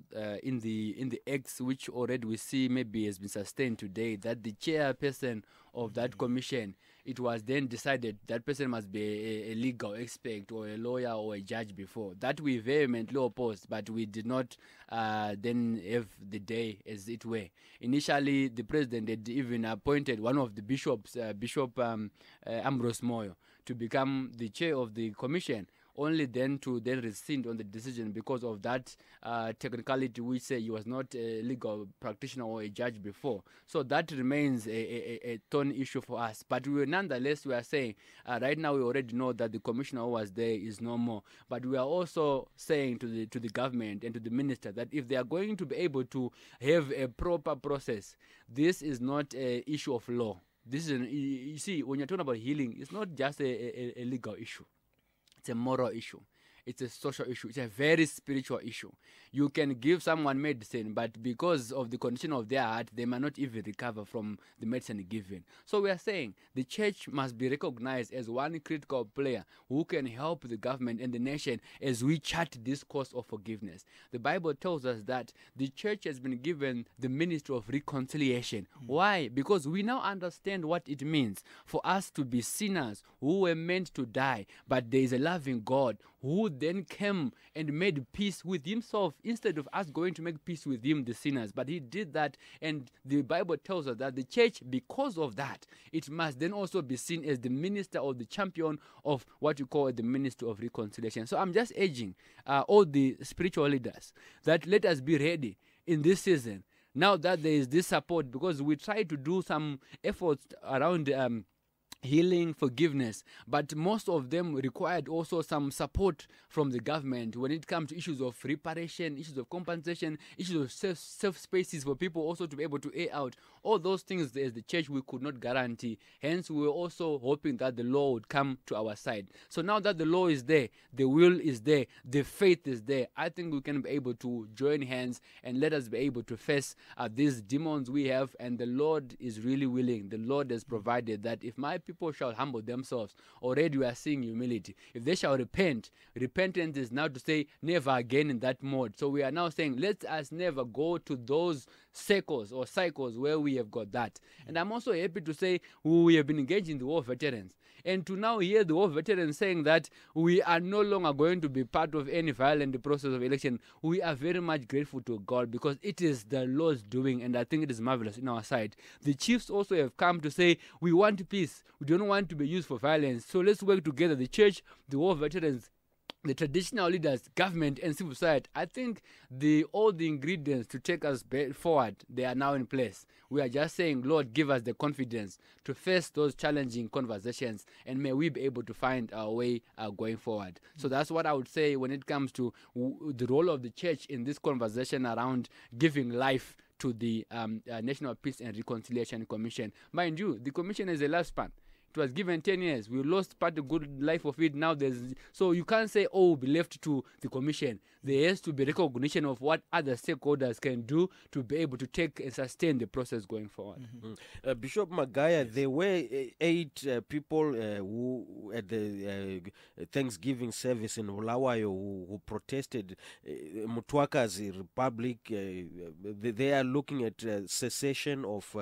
in the acts, which already we see maybe has been sustained today, that the chairperson of that commission, it was then decided that person must be a legal expert or a lawyer or a judge before. That we vehemently opposed, but we did not then have the day as it were. Initially, the president had even appointed one of the bishops, Bishop Ambrose Moyo, to become the chair of the commission, only then to then rescind on the decision because of that technicality, which say he was not a legal practitioner or a judge before. So that remains a thorn issue for us. But nonetheless, we are saying right now we already know that the commissioner who was there is no more. But we are also saying to the government and to the minister that if they are going to be able to have a proper process, this is not an issue of law. This is you see, when you're talking about healing, it's not just a legal issue. It's a moral issue. It's a social issue. It's a very spiritual issue. You can give someone medicine, but because of the condition of their heart, they might not even recover from the medicine given. So we are saying the church must be recognized as one critical player who can help the government and the nation as we chart this course of forgiveness. The Bible tells us that the church has been given the ministry of reconciliation. Why? Because we now understand what it means for us to be sinners who were meant to die, but there is a loving God who then came and made peace with himself instead of us going to make peace with him, the sinners. But he did that, and the Bible tells us that the church, because of that, it must then also be seen as the minister or the champion of what you call the ministry of reconciliation. So I'm just urging all the spiritual leaders that let us be ready in this season, now that there is this support, because we try to do some efforts around healing, forgiveness, but most of them required also some support from the government when it comes to issues of reparation, issues of compensation, issues of safe spaces for people also to be able to air out. All those things as the church we could not guarantee. Hence, we were also hoping that the law would come to our side. So now that the law is there, the will is there, the faith is there, I think we can be able to join hands and let us be able to face these demons we have. And the Lord is really willing. The Lord has provided that if my people shall humble themselves, already we are seeing humility. If they shall repent, repentance is now to say never again in that mode. So we are now saying let us never go to those circles or cycles where we have got that. And I'm also happy to say we have been engaged in the war veterans, and to now hear the war veterans saying that we are no longer going to be part of any violent process of election. We are very much grateful to God because it is the Lord's doing, and I think it is marvelous in our side. The chiefs also have come to say we want peace. We don't want to be used for violence. So let's work together, the church, the war veterans, the traditional leaders, government, and civil society. I think all the ingredients to take us forward, they are now in place. We are just saying, Lord, give us the confidence to face those challenging conversations, and may we be able to find our way going forward. So that's what I would say when it comes to the role of the church in this conversation around giving life to the National Peace and Reconciliation Commission. Mind you, the commission is a lifespan. It was given 10 years. We lost part of good life of it. Now so you can't say, oh, be left to the commission. There has to be recognition of what other stakeholders can do to be able to take and sustain the process going forward. Bishop Magaya, there were 8 people who at the Thanksgiving service in Bulawayo who protested. Mutwaka's Republic, they are looking at cessation of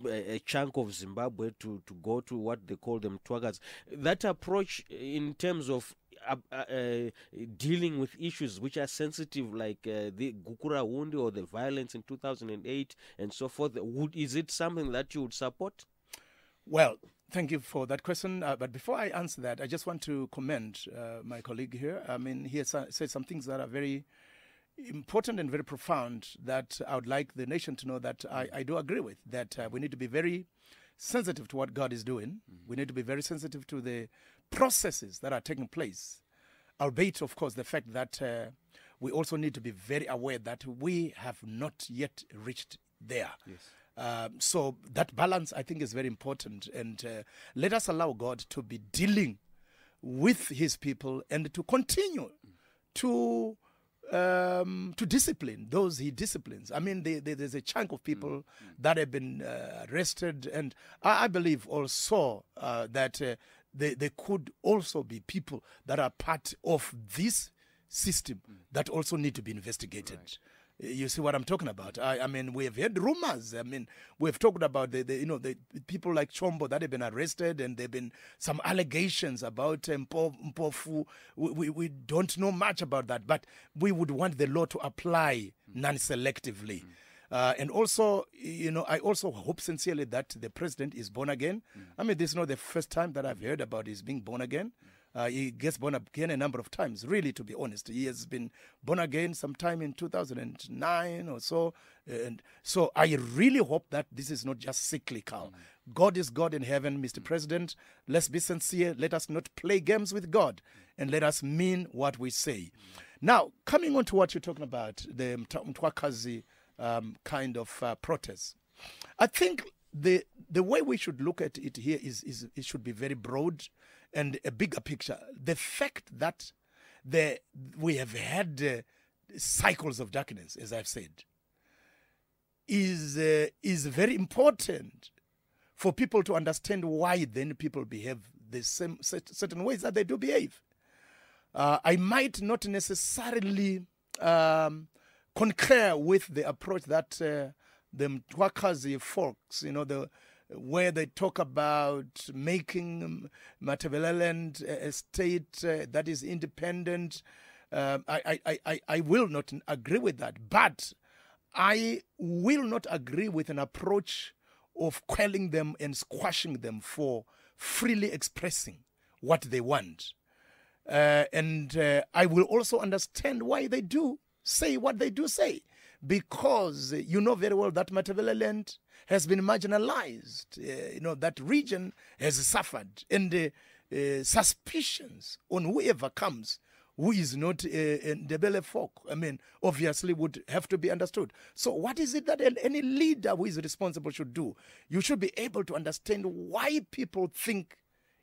a chunk of Zimbabwe to go to what they call them Twagas. That approach in terms of dealing with issues which are sensitive, like the Gukura Wundi or the violence in 2008 and so forth, is it something that you would support? Well, thank you for that question. But before I answer that, I just want to commend my colleague here. I mean, he has said some things that are very important and very profound that I would like the nation to know that I do agree with, that we need to be very sensitive to what God is doing. We need to be very sensitive to the processes that are taking place, albeit, of course, the fact that we also need to be very aware that we have not yet reached there. Yes. So that balance, I think, is very important. And let us allow God to be dealing with his people and to continue to discipline those he disciplines. I mean, there's a chunk of people that have been arrested, and I believe also that there could also be people that are part of this system that also need to be investigated. Right. You see what I'm talking about? I mean, we have heard rumors. I mean, we've talked about the people like Chombo that have been arrested, and there've been some allegations about Mpofu. We don't know much about that, but we would want the law to apply non-selectively. And also, I also hope sincerely that the president is born again. I mean, this is not the first time that I've heard about his being born again. He gets born again a number of times, really, to be honest. He has been born again sometime in 2009 or so. And so I really hope that this is not just cyclical. God is God in heaven, Mr. President. Let's be sincere. Let us not play games with God, and let us mean what we say. Now, coming on to what you're talking about, the Mtwakazi kind of protest. I think the way we should look at it here is it should be very broad and a bigger picture. The fact that we have had cycles of darkness, as I've said, is very important for people to understand why then people behave the same certain ways that they do behave. I might not necessarily concur with the approach that the Mtwakazi folks, where they talk about making Matabeleland a state that is independent. I will not agree with that, but I will not agree with an approach of quelling them and squashing them for freely expressing what they want. And I will also understand why they do say what they do say, because you know very well that Matabeleland has been marginalized. That region has suffered, and suspicions on whoever comes who is not Ndebele folk, I mean, obviously would have to be understood. So what is it that any leader who is responsible should do? You should be able to understand why people think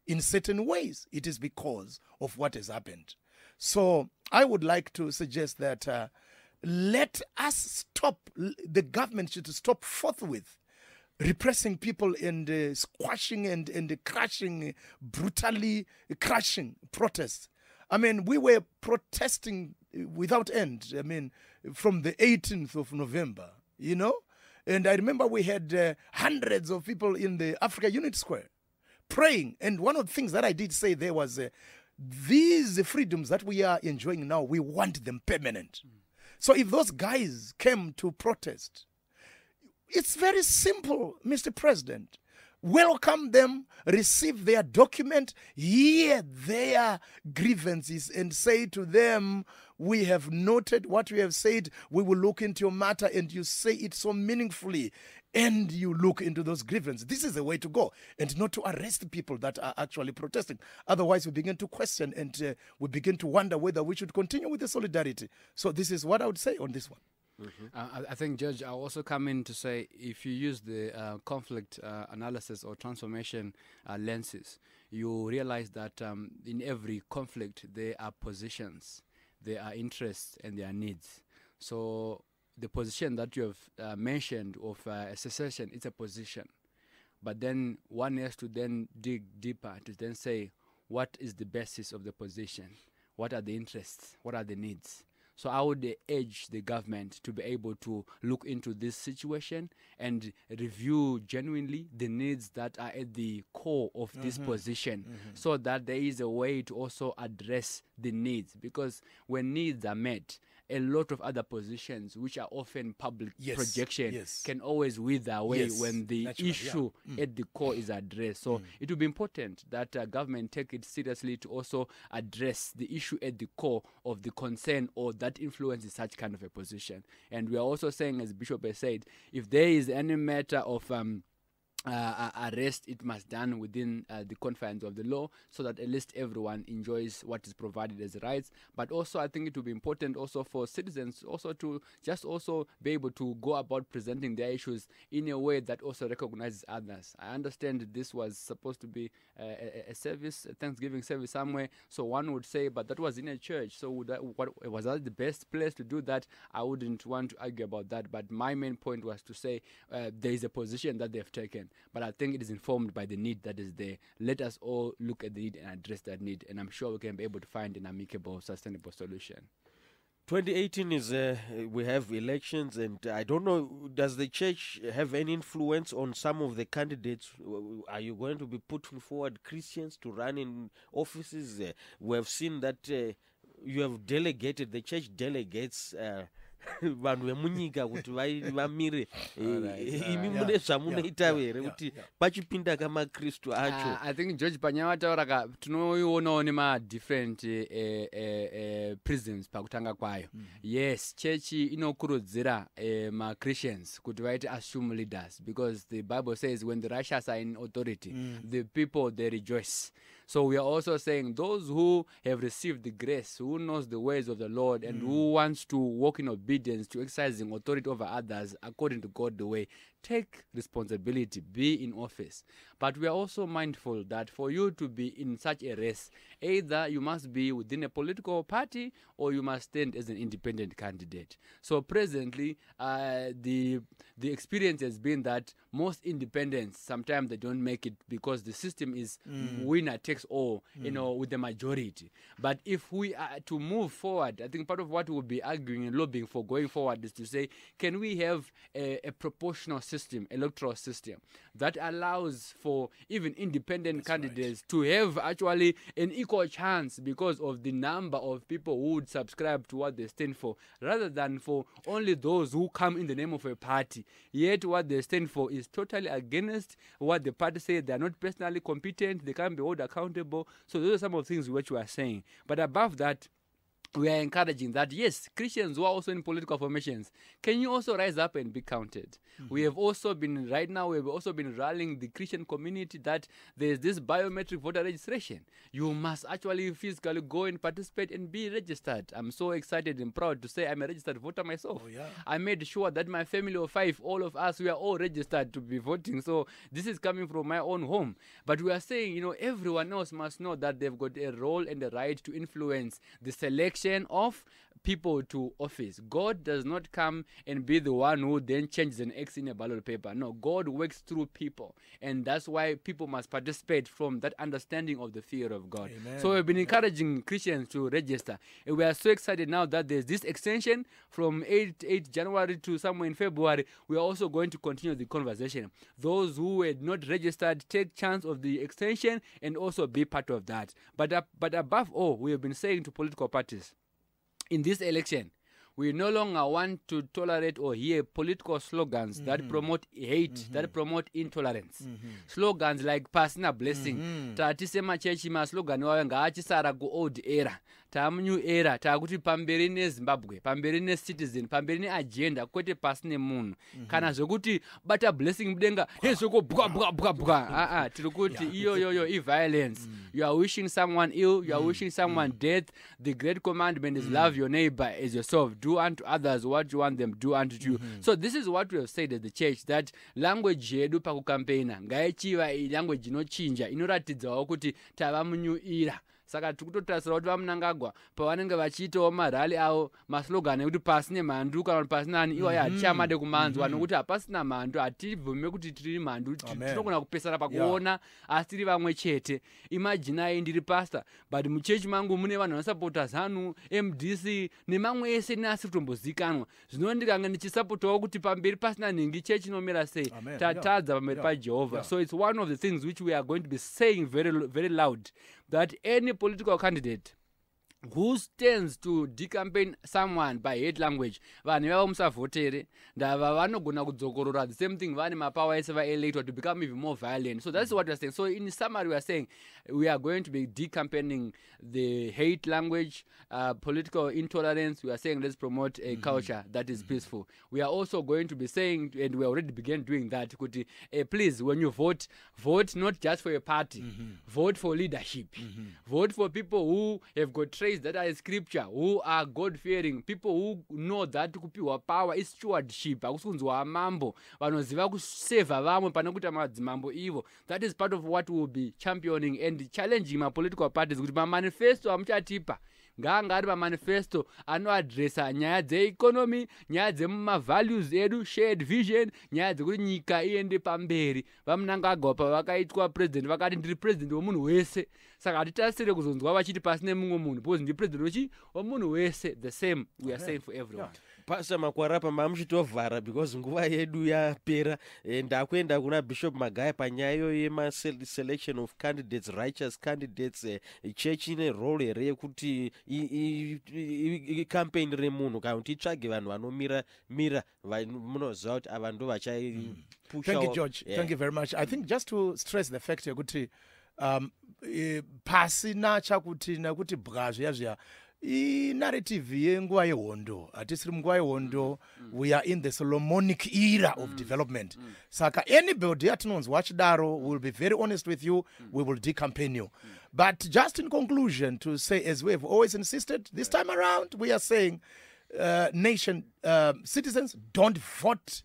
in certain ways. It is because of what has happened. So I would like to suggest that let us stop, the government should stop forthwith repressing people and squashing and crashing, brutally crashing protests. I mean, we were protesting without end, I mean, from the 18th of November, and I remember we had hundreds of people in the Africa Unit Square praying, and one of the things that I did say there was these freedoms that we are enjoying now, we want them permanent. So if those guys came to protest, it's very simple, Mr. President. Welcome them, receive their document, hear their grievances, and say to them, we have noted what you have said, we will look into your matter, and you say it so meaningfully, and you look into those grievances. This is the way to go, and not to arrest people that are actually protesting. Otherwise, we begin to question, and we begin to wonder whether we should continue with the solidarity. So this is what I would say on this one. I think, Judge, I'll also come in to say, if you use the conflict analysis or transformation lenses, you realize that in every conflict there are positions, there are interests, and there are needs. So the position that you have mentioned of secession, it's a position. But then one has to then dig deeper to then say, what is the basis of the position? What are the interests? What are the needs? So I would urge the government to be able to look into this situation and review genuinely the needs that are at the core of this position, so that there is a way to also address the needs. Because when needs are met, a lot of other positions, which are often public projection, can always wither away when the issue at the core is addressed. So it will be important that government take it seriously to also address the issue at the core of the concern or that influences such kind of a position. And we are also saying, as Bishop has said, if there is any matter of arrest, it must done within the confines of the law, so that at least everyone enjoys what is provided as rights. But also I think it will be important also for citizens also to just also be able to go about presenting their issues in a way that also recognizes others. I understand this was supposed to be a service, a Thanksgiving service somewhere, so one would say, but that was in a church, so was that the best place to do that? I wouldn't want to argue about that, but my main point was to say there is a position that they've taken, but I think it is informed by the need that is there. Let us all look at the need and address that need, and I'm sure we can be able to find an amicable, sustainable solution. 2018 is we have elections, and I don't know, does the church have any influence on some of the candidates? Are you going to be putting forward Christians to run in offices? We have seen that you have delegated, the church delegates vanhu vemunyika kuti vamire imi mune zvamunoita here kuti pachipinda kamakristu acho. I think George panyaya taura tinoionawo nema-different prisms pakutanga kwayo. Yes, church inokurudzira ma-Christians kuti vaite assume leaders, because the Bible says when the righteous are in authority, the people, they rejoice. So we are also saying those who have received the grace, who knows the ways of the Lord, and who wants to walk in obedience to exercising authority over others according to God the way, take responsibility, be in office. But we are also mindful that for you to be in such a race, either you must be within a political party or you must stand as an independent candidate. So presently, the experience has been that most independents, sometimes they don't make it because the system is winner takes all, with the majority. But if we are to move forward, I think part of what we'll be arguing and lobbying for going forward is to say, can we have a proportional system, electoral system, that allows for even independent candidates to have actually an equal chance because of the number of people who would subscribe to what they stand for, rather than for only those who come in the name of a party, yet what they stand for is totally against what the party says. They are not personally competent, they can't be held accountable. So those are some of the things which we are saying. But above that, we are encouraging that, yes, Christians who are also in political formations, can you also rise up and be counted? We have also been, right now, we have also been rallying the Christian community that there is this biometric voter registration. You must actually physically go and participate and be registered. I'm so excited and proud to say I'm a registered voter myself. I made sure that my family of 5, all of us, we are all registered to be voting. So this is coming from my own home. But we are saying, everyone else must know that they've got a role and a right to influence the selection of people to office. God does not come and be the one who then changes an X in a ballot paper. No, God works through people, and that's why people must participate from that understanding of the fear of God. Amen. So we've been encouraging Christians to register, and we are so excited now that there's this extension from 8 January to somewhere in February. We are also going to continue the conversation. Those who had not registered, take chance of the extension and also be part of that. But above all, we have been saying to political parties, in this election, we no longer want to tolerate or hear political slogans that promote hate, that promote intolerance. Slogans like pasina blessing. Tatisema chechi ma slogan wawe ngaachisara ku old era. New era, takuti pamberi neZimbabwe, pamberi neCitizen, pamberi neagenda, kwete pasine munhu. Kana zokuti bata blessing mudenga, hezoko bwa. Tirukuti iyo violence. You are wishing someone ill, you are wishing someone death. The great commandment is love your neighbor as yourself. Do unto others what you want them do unto you. So this is what we have said as the church, that language yedu pakukampena ngaichiva language inochinja inoratidzawo kuti tava new era. saka tiri kutotarisira kuti vaMnangagwa pavanenge vachiitawo marali avo maslogan ekuti pasine mhandu kana kuti pasina ani iwayo hatichamade kumanzwa nokuti hapasina mhandu hatibvume kuti tiri mhandu tinogona kupesana pakuona asi tiri vamwe chete. Imaginai ndiri pastor but muchechi mangu mune vanhu vanosapota ZANU, MDC nemamwe ese neasiri kutombozikanwa. Zvino ndikanga ndichisapotawo kuti pamberi pasina nhingi chechi inomira sei tatadza pamberi paJehovha. So it's one of the things which we are going to be saying very loud, that any political candidate who stands to decampaign someone by hate language, vanhu vava musavhotere ndava vanogona kudzokorora the same thing vane mapower ese vaelectwa to become even more violent. So that's what we are saying. So in summary, we are saying we are going to be decampaigning the hate language, political intolerance. We are saying let's promote a culture that is peaceful. We are also going to be saying, and we already began doing that, please, when you vote not just for a party, vote for leadership, vote for people who have got traits that are in scripture, who are God-fearing, people who know that kupiwa power is stewardship, akusunzwa mambo, vanoziva kuseva vamwe pane kuita madzimambo ivo. That is part of what we will be championing and challenging my political parties kuti mamanifesto amuchatipa nganga ari mamanifesto anoadresa nyaya dzeeconomy, nyaya dzemumavalues edu, shared vision, nyaya dzekuti nyika iende pamberi. VaMnangagwa pavakaitwa president vakati ndiri president womunhu wese, saka hatitasire kuzonzwa vachiti pasine mumwe munhu because ndiri president womunhu wese. The same we are saying for everyone. Pastor Makwara pamba muchitovhara because nguva yedu yapera. Ndakuenda kuna Bishop Magaya panyaya yema-selection of candidates, righteous candidates. Church ine role here yekuti campaign remunhu kana kuti itsvage vanhu vanomira munoziva kuti ava ndo vachapusha. Thank you, George. Thank you very much. I think just to stress the fact yekuti pasina chakuti nakuti bwazvo yazviya narrative yenguva yehondo hatisiri munguva yehondo. We are in the Solomonic era of development. Saka anybody atinonzwa achidaro, we will be very honest with you, we will decampaign you. But just in conclusion, to say, as we have always insisted, this time around we are saying citizens don't vote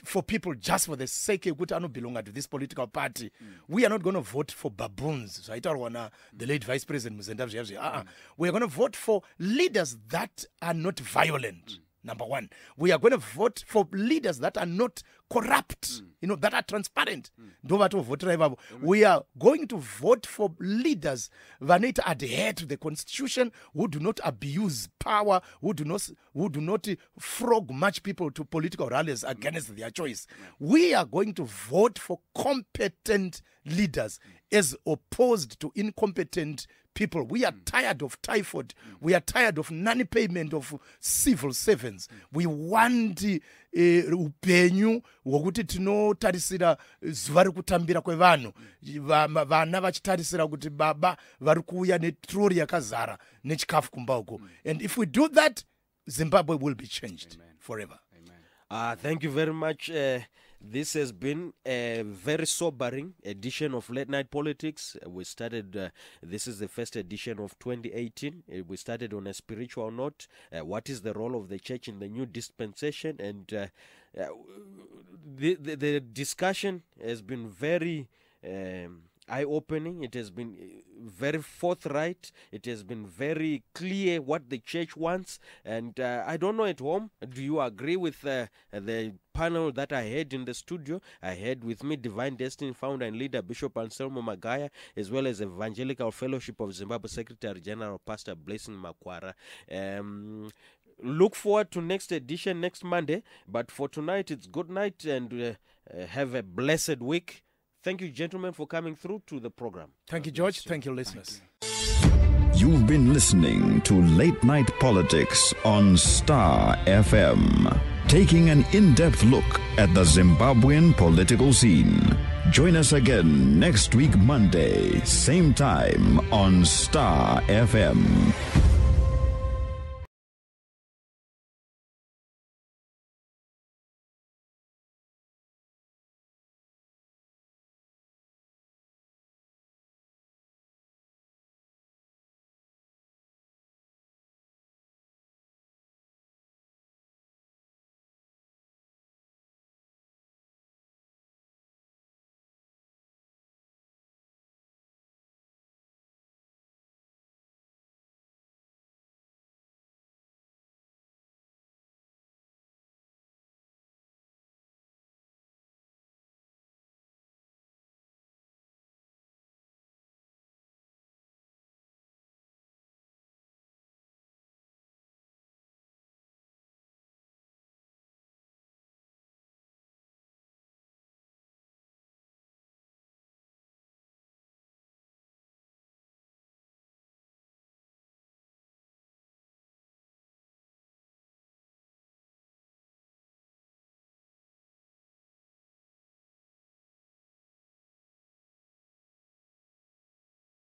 for people just for the sake of kuti anobelonga to this political party. We are not going to vote for baboons. So the late Vice President Mnangagwa. We are going to vote for leaders that are not violent. Number one, we are going to vote for leaders that are not corrupt, that are transparent. We are going to vote for leaders that adhere to the constitution, who do not abuse power, who do not frog match people to political rallies against their choice. We are going to vote for competent leaders as opposed to incompetent people. We are tired of typhoid. We are tired of non-payment of civil servants. We want upenyu hwokuti tinotarisira zuva rekutambira kwevanhu, vana vachitarisira kuti baba vari kuuya netrori yakazara nechikafu kumba uko. And if we do that, Zimbabwe will be changed forever. Thank you very much. This has been a very sobering edition of Late Night Politics. We started, this is the first edition of 2018. We started on a spiritual note. What is the role of the church in the new dispensation? And the discussion has been very eye-opening. It has been very forthright. It has been very clear what the church wants. And I don't know at home, do you agree with the panel that I had in the studio? I had with me Divine Destiny founder and leader Bishop Ancelimo Magaya, as well as Evangelical Fellowship of Zimbabwe Secretary General Pastor Blessing Makwara. Look forward to next edition next Monday. But for tonight, it's good night and have a blessed week. Thank you, gentlemen, for coming through to the program. Thank you, George. Thank you, listeners. You've been listening to Late Night Politics on StarFM, taking an in-depth look at the Zimbabwean political scene. Join us again next week, Monday, same time on StarFM.